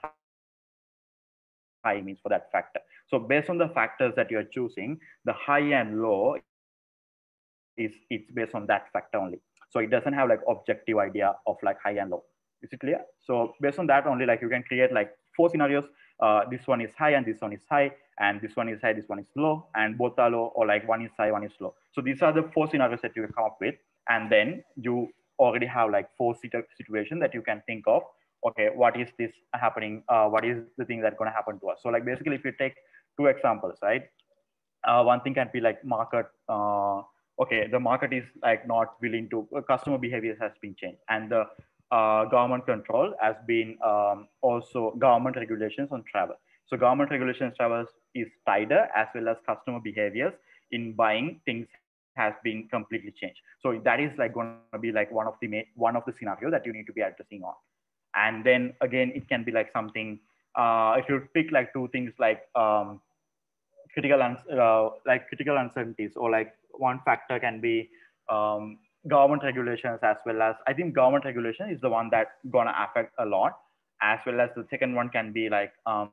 high means for that factor. So based on the factors that you are choosing, the high and low it's based on that factor only. So it doesn't have like objective idea of like high and low. Is it clear? So based on that only, like you can create like 4 scenarios. This one is high and this one is high, and this one is high, this one is low, and both are low, or like one is high, one is low. So these are the 4 scenarios that you can come up with, and then you already have like 4 situations that you can think of. Okay, what is this happening? What is the thing that's going to happen to us? So like basically, if you take 2 examples, right? One thing can be like market. Okay, the market is like not willing to, customer behavior has been changed, and the government control has been also government regulations on travel. So government regulations travel is tighter, as well as customer behaviors in buying things has been completely changed. So that is like going to be like one of the scenario that you need to be addressing on. And then again, it can be like something, if you pick like two things like like critical uncertainties, or like one factor can be government regulations, as well as I think government regulation is the one that gonna affect a lot, as well as the second one can be like how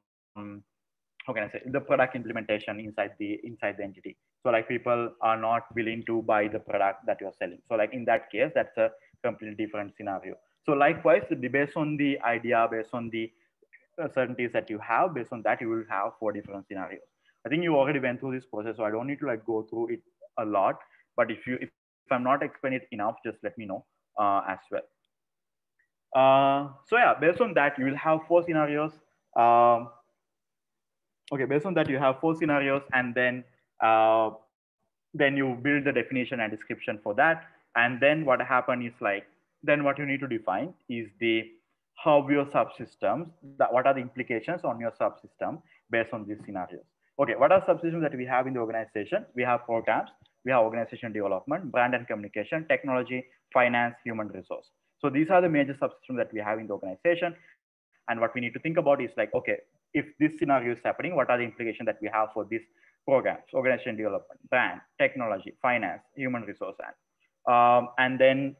can I say, the product implementation inside the entity. So like people are not willing to buy the product that you're selling. So like in that case, that's a completely different scenario. So likewise, based on the idea, based on the certainties that you have, based on that you will have four different scenarios. I think you already went through this process, so I don't need to like go through it a lot. But if I'm not explaining it enough, just let me know as well. So yeah, based on that you will have four scenarios. um, okay, based on that you have four scenarios, and uh, then you build the definition and description for that. And then what happen is like, then what you need to define is the how your subsystems, what are the implications on your subsystem based on these scenarios. Okay, what are subsystems that we have in the organization? We have programs, we have organization development, brand and communication, technology, finance, human resource. So these are the major subsystems that we have in the organization. And what we need to think about is like, okay, if this scenario is happening, what are the implications that we have for these programs, organization development, brand, technology, finance, human resource, and then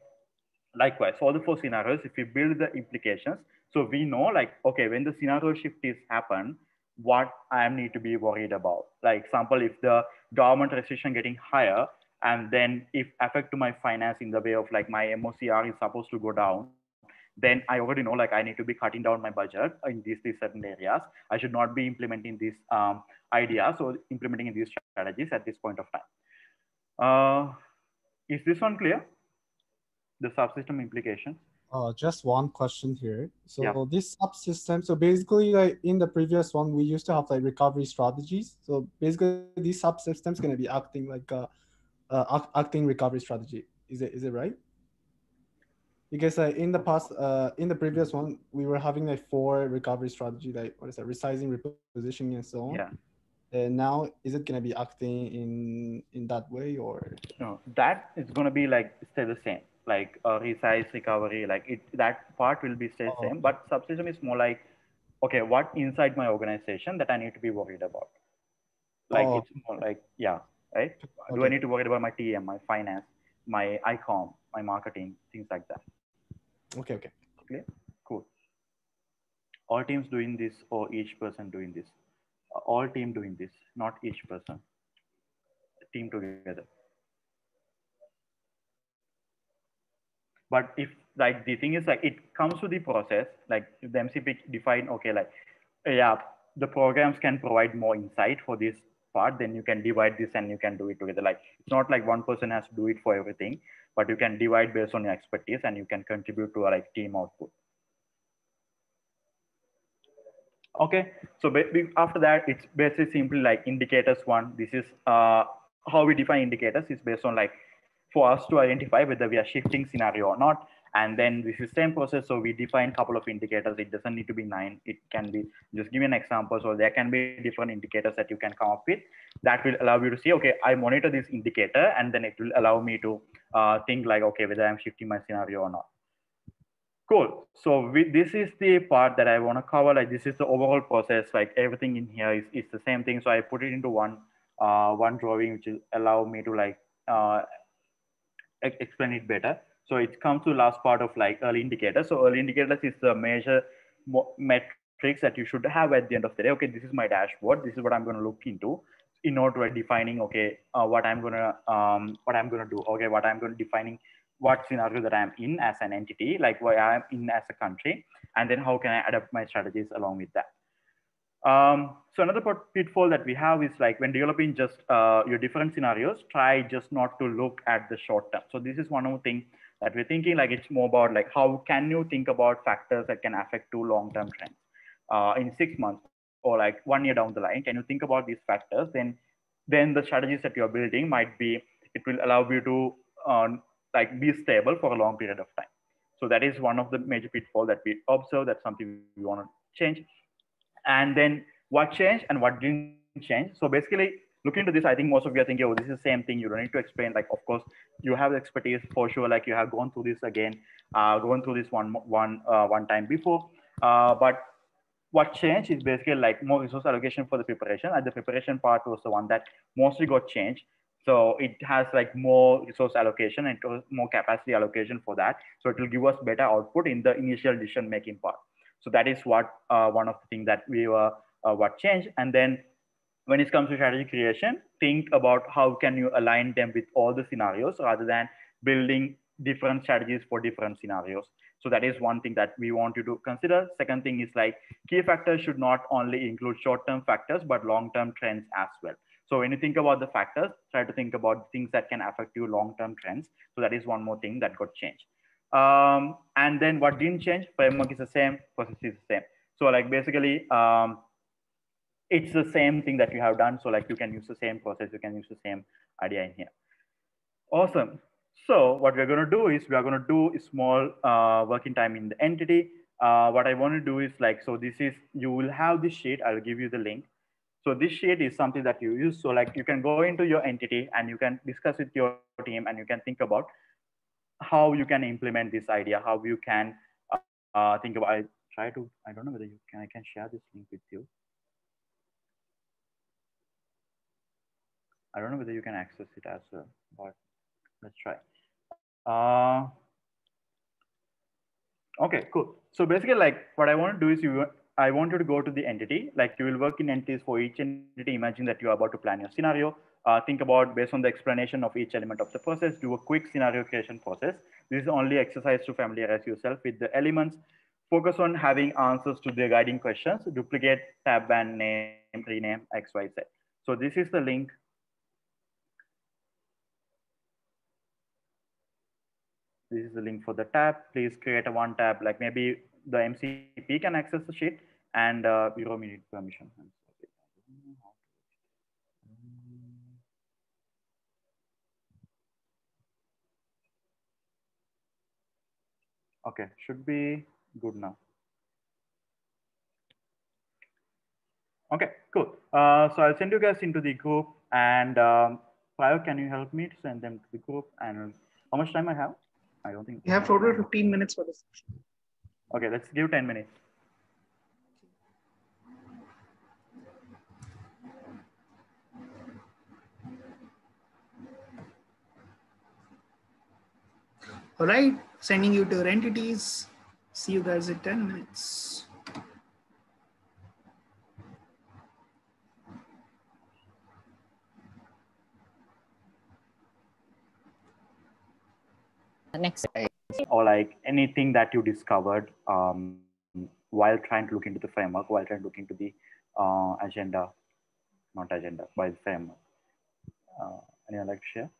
likewise for the four scenarios, if we build the implications, so we know like, okay, when the scenario shift is happen, what I need to be worried about. Like example, if the government restriction getting higher, and then if affect to my finance in the way of like my MOCR is supposed to go down, then I already know like I need to be cutting down my budget in these certain areas. I should not be implementing these ideas or implementing these strategies at this point of time. Is this one clear? The subsystem implications? Just one question here. So Yeah. this subsystem, so basically like in the previous one, we used to have like recovery strategies. So basically these subsystems gonna be acting like acting recovery strategy. Is it right? Because in the past, in the previous one, we were having like four recovery strategy, like what is that, resizing, repositioning, and so on. Yeah. And now is it gonna be acting in that way, or? No, that is going to be like stay the same. Like resize, recovery, like it, that part will be stay Oh, same. okay. But subsystem is more like, okay, what inside my organization that I need to be worried about? Like Oh, it's more like, yeah, right? Do I okay. need to worry about my TM, my finance, my ICOM, my marketing, things like that? Okay. Okay. Clear? Cool. All teams doing this or each person doing this? All team doing this, not each person. Team together. But if like the thing is like it comes to the process, like if the MCP define, okay, like yeah, the programs can provide more insight for this part, then you can divide this and you can do it together. Like it's not like one person has to do it for everything, but you can divide based on your expertise and you can contribute to a like team output. Okay, so after that, it's basically simply like indicators one. This is how we define indicators is based on like for us to identify whether we are shifting scenario or not. And then this is same process. So we define a couple of indicators. It doesn't need to be 9. It can be, just give me an example. So there can be different indicators that you can come up with that will allow you to see, okay, I monitor this indicator, and then it will allow me to think like, okay, whether I'm shifting my scenario or not. Cool. So this is the part that I want to cover. Like this is the overall process. Like everything in here is the same thing. So I put it into one drawing, which will allow me to like explain it better. So it comes to last part of like early indicators. So early indicators is the major metrics that you should have at the end of the day. Okay, this is my dashboard. This is what I'm going to look into in order to defining, okay, what I'm going to do. Okay, what I'm going to defining what scenario that I'm in as an entity, like where I'm in as a country, and then how can I adapt my strategies along with that. So another pitfall that we have is like when developing just your different scenarios, try just not to look at the short term. So this is one more thing that we're thinking, like it's more about like how can you think about factors that can affect to long-term trends in 6 months or like 1 year down the line. Can you think about these factors? Then the strategies that you're building might be, it will allow you to like be stable for a long period of time. So that is one of the major pitfall that we observe. That's something we want to change. And then what changed and what didn't change. So basically, looking into this, I think most of you are thinking, oh, this is the same thing. You don't need to explain. Like, of course, you have the expertise for sure. Like, you have gone through this again, gone through this one time before. But what changed is basically like more resource allocation for the preparation, and the preparation part was the one that mostly got changed. So it has like more resource allocation and more capacity allocation for that. So it will give us better output in the initial decision making part. So that is what one of the things that we were what changed. And then when it comes to strategy creation, think about how can you align them with all the scenarios rather than building different strategies for different scenarios. So that is one thing that we want you to consider. Second thing is like key factors should not only include short-term factors, but long-term trends as well. So when you think about the factors, try to think about things that can affect you long-term trends. So that is one more thing that got changed. And then what didn't change, framework is the same, process is the same. So like basically, it's the same thing that you have done. So like you can use the same process, you can use the same idea in here. Awesome. So what we're going to do is we are going to do a small working time in the entity. What I want to do is like, so this is, you will have this sheet. I'll give you the link. So this sheet is something that you use. So like you can go into your entity and you can discuss with your team and you can think about how you can implement this idea, how you can think about, I don't know whether you can, I can share this link with you. I don't know whether you can access it as well, but let's try. Okay, cool. So basically like what I want to do is I want you to go to the entity, like you will work in entities for each entity. Imagine that you are about to plan your scenario. Think about based on the explanation of each element of the process, do a quick scenario creation process. This is only exercise to familiarize yourself with the elements. Focus on having answers to the guiding questions, duplicate, tab and name, rename, X, Y, Z. So this is the link. This is the link for the tab. Please create a one tab, like maybe the MCP can access the sheet and Bureau need permission. Okay, should be good now. Okay, cool. So I'll send you guys into the group and Prayo, can you help me to send them to the group? And how much time I have? I don't think. You have total 15 minutes for this session. Okay, let's give 10 minutes. All right, sending you to your entities. See you guys in 10 minutes. Next. Or like anything that you discovered while trying to look into the framework, while trying to look into the agenda, not agenda, by the framework. Anyone like to share?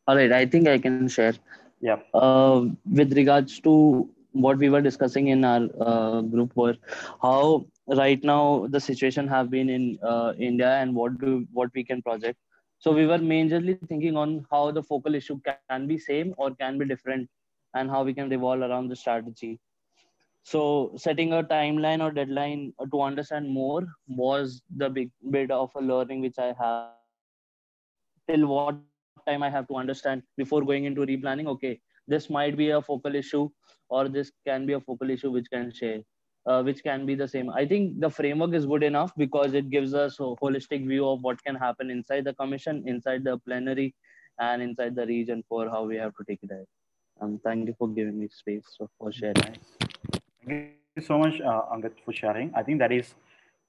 All right, I think I can share. Yeah. With regards to what we were discussing in our group were how right now the situation have been in India and what we can project. So we were majorly thinking on how the focal issue can be same or can be different and how we can revolve around the strategy. So setting a timeline or deadline to understand more was the big bit of a learning which I have. Till what time I have to understand before going into replanning, okay, this might be a focal issue or this can be a focal issue which can share, which can be the same. I think the framework is good enough because it gives us a holistic view of what can happen inside the commission, inside the plenary, and inside the region for how we have to take it ahead. Thank you for giving me space for sharing. Thank you so much, Angad, for sharing. I think that is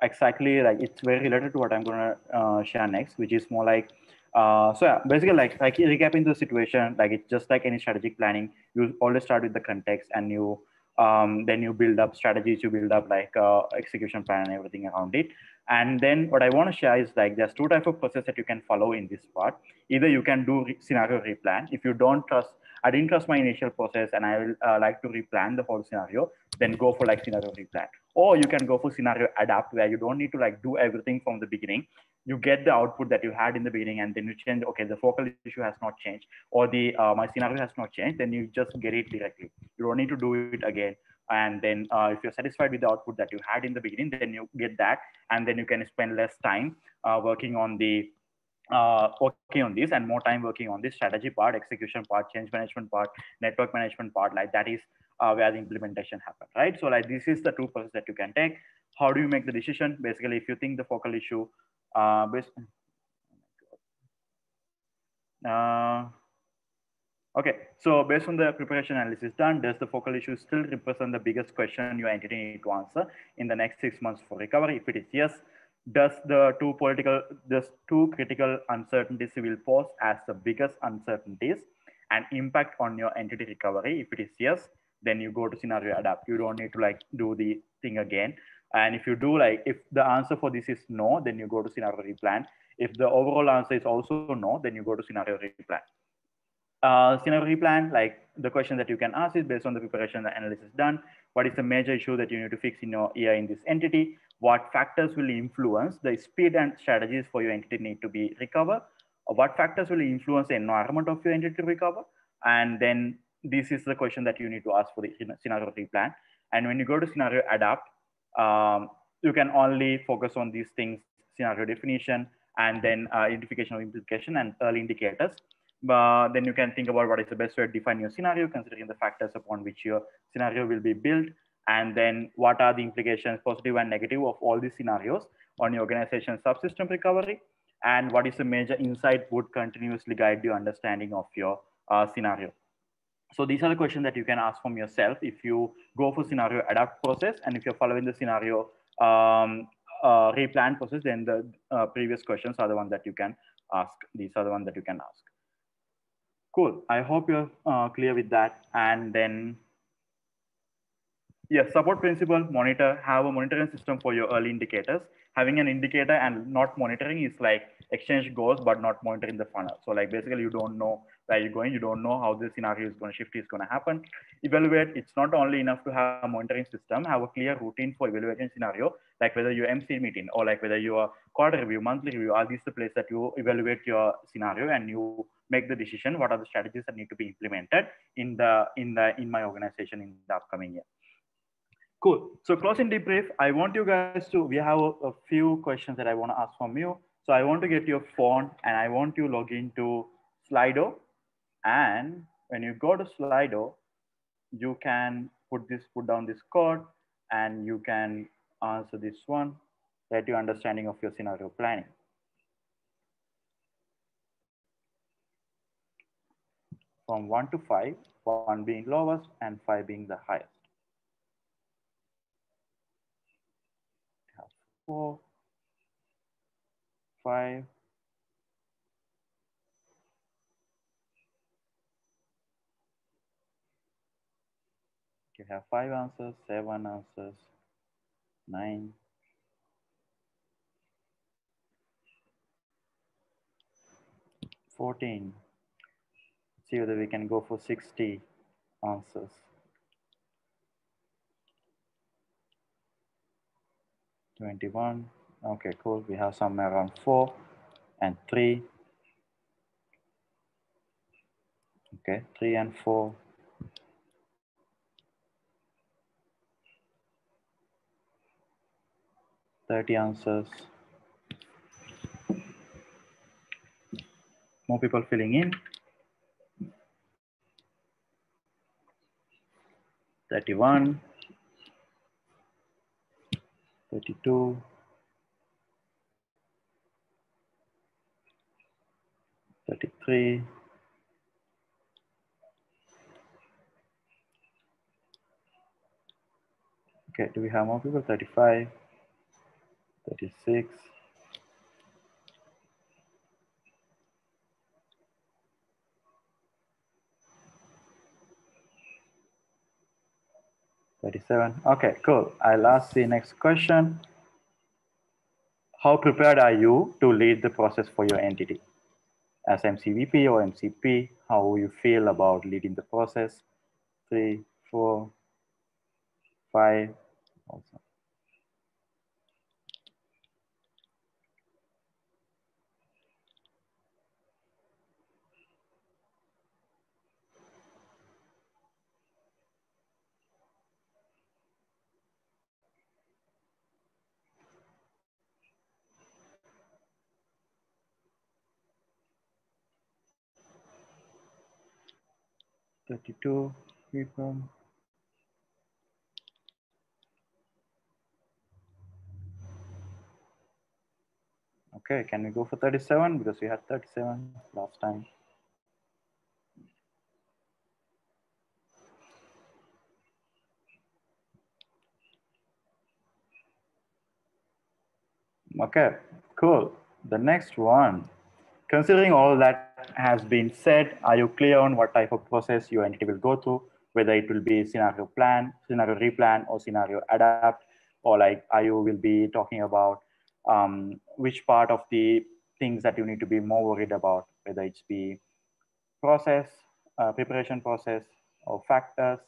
exactly like it's very related to what I'm going to share next, which is more like so yeah, basically like recapping the situation, like it's just like any strategic planning. You always start with the context and you then you build up strategies, you build up like execution plan and everything around it. And then what I want to share is like there's two types of process that you can follow in this part. Either you can do scenario replan if you don't trust I didn't trust my initial process and I will like to replan the whole scenario, then go for like scenario replan. Or you can go for scenario adapt, where you don't need to like do everything from the beginning. You get the output that you had in the beginning and then you change, okay, the focal issue has not changed, or the my scenario has not changed, then you just get it directly. You don't need to do it again. And then if you're satisfied with the output that you had in the beginning, then you get that, and then you can spend less time working on this and more time working on the strategy part, execution part, change management part, network management part. Like that is where the implementation happens, right? So like this is the two process that you can take. How do you make the decision? Basically, if you think the focal issue okay, so based on the preparation analysis done, does the focal issue still represent the biggest question your entity need to answer in the next 6 months for recovery? If it is yes, does the two critical uncertainties will pose as the biggest uncertainties and impact on your entity recovery? If it is yes, then you go to scenario adapt. You don't need to like do the thing again. And if you do, like, if the answer for this is no, then you go to scenario replan. If the overall answer is also no, then you go to scenario replan. Scenario replan, like the question that you can ask is based on the preparation and analysis done. What is the major issue that you need to fix in your EI in this entity? What factors will influence the speed and strategies for your entity need to be recovered? What factors will influence the environment of your entity to recover? And then this is the question that you need to ask for the scenario replan. And when you go to scenario adapt, you can only focus on these things: scenario definition, and then identification of implication and early indicators. But then you can think about what is the best way to define your scenario, considering the factors upon which your scenario will be built, and then what are the implications, positive and negative, of all these scenarios on your organization's subsystem recovery, and what is the major insight would continuously guide your understanding of your scenario. So these are the questions that you can ask from yourself if you go for scenario adapt process, and if you're following the scenario replan process, then the previous questions are the ones that you can ask. These are the ones that you can ask. Cool. I hope you're clear with that. And then, yes, support principle, monitor, have a monitoring system for your early indicators. Having an indicator and not monitoring is like exchange goals, but not monitoring the funnel. So like basically you don't know where you're going. You don't know how the scenario is going to shift, is going to happen. Evaluate. It's not only enough to have a monitoring system, have a clear routine for evaluating scenario, like whether you MC meeting or like whether you are quarter review, monthly review, are these the place that you evaluate your scenario and you make the decision, what are the strategies that need to be implemented in my organization in the upcoming year. Cool. So closing debrief, I want you guys to, we have a few questions that I want to ask from you. So I want to get your phone and I want you to log into Slido. And when you go to Slido, you can put down this code and you can answer this one, get your understanding of your scenario planning. From 1 to 5, 1 being lowest and 5 being the highest. 4, 5. You have 5 answers, 7 answers, 9. 14. See whether we can go for 60 answers. 21. Okay, cool. We have somewhere around 4 and 3. Okay, 3 and 4. 30 answers. More people filling in. 31. 32. 33. 'Okay, do we have more people? 35. 36. 37. Okay, cool. I'll ask the next question. How prepared are you to lead the process for your entity? as MCVP or MCP, how you feel about leading the process. 3, 4, 5. Also. Two people. Okay, can we go for 37? Because we had 37 last time. Okay, cool. The next one. Considering all that has been said, are you clear on what type of process your entity will go through, whether it will be scenario plan, scenario replan, or scenario adapt, or like are you will be talking about which part of the things that you need to be more worried about, whether it's be process, preparation process, or factors.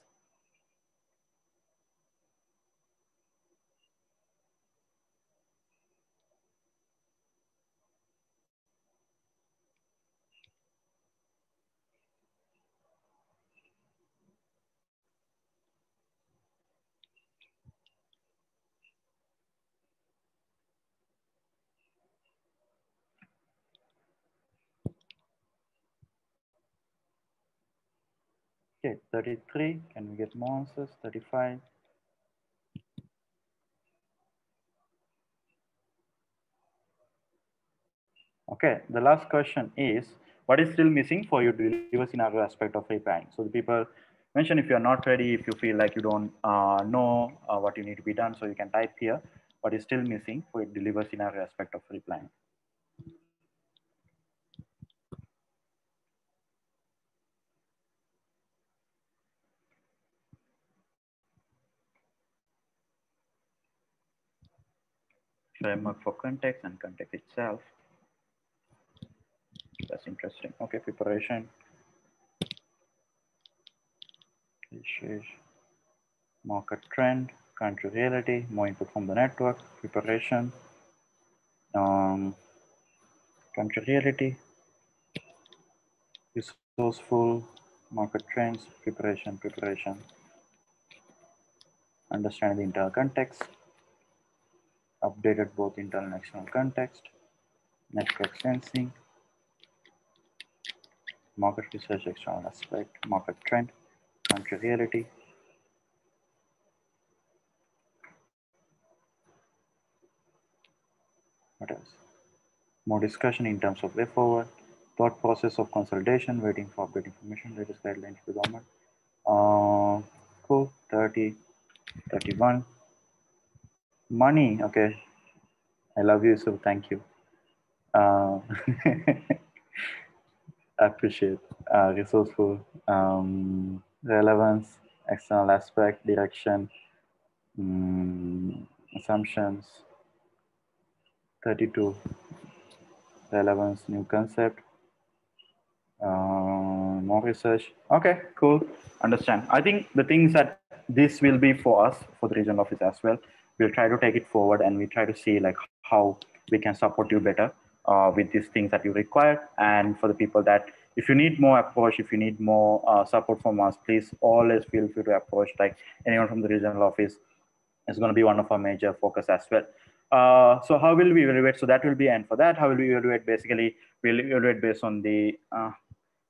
Okay, 33, can we get more answers? 35. Okay, the last question is, what is still missing for you to deliver scenario aspect of replanning? So the people mention if you're not ready, if you feel like you don't know what you need to be done, so you can type here, what is still missing for you to deliver scenario aspect of replanning. Framework for context and context itself. That's interesting. Okay, preparation. Issues. Market trend, country reality, more input from the network, preparation, country reality, resourceful, market trends, preparation, understand the internal context, updated both internal and external context, network sensing, market research, external aspect, market trend, country reality, what else? More discussion in terms of way forward, thought process of consultation, waiting for update information, latest guidelines to the government. Cool, 30, 31. Money, okay. I love you, so thank you. Appreciate, resourceful, relevance, external aspect, direction, assumptions. 32, relevance, new concept, more research. Okay, cool. Understand. I think the things that this will be for us, for the regional office as well, we'll try to take it forward and we try to see like how we can support you better with these things that you require. And for the people that, if you need more approach, if you need more support from us, please always feel free to approach like anyone from the regional office. Is going to be one of our major focus as well. So how will we evaluate? So that will be, and for that, how will we evaluate? Basically, we'll evaluate based on the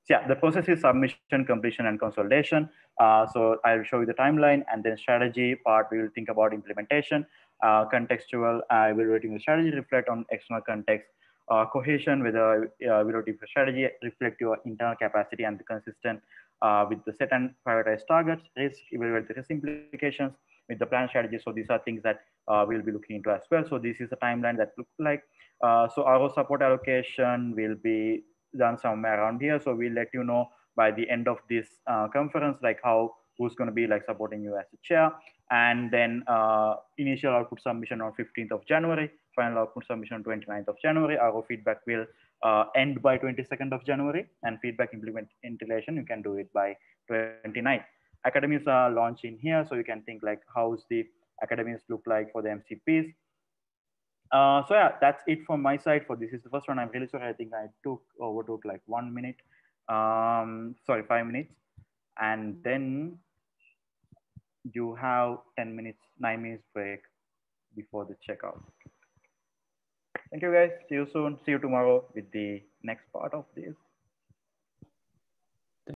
yeah, the process is submission, completion, and consolidation. So I'll show you the timeline, and then strategy part, we will think about implementation. Contextual, evaluating the strategy, reflect on external context. Cohesion, whether evaluating the strategy, reflect your internal capacity and the consistent with the set and prioritize targets. Risk, evaluate the risk implications with the plan strategy. So these are things that we'll be looking into as well. So this is the timeline that looks like. So our support allocation will be done somewhere around here. So we'll let you know by the end of this conference, like how who's going to be like supporting you as a chair. And then initial output submission on 15th of January, final output submission on 29th of January. Our feedback will end by 22nd of January, and feedback implementation, you can do it by 29th. Academies are launching here, so you can think like how's the academies look like for the MCPs. So yeah, that's it from my side for this is the first one. I'm really sorry. I think I overtook like 1 minute. Sorry, 5 minutes. And then you have 10 minutes, 9 minutes break before the checkout. Thank you guys. See you soon. See you tomorrow with the next part of this.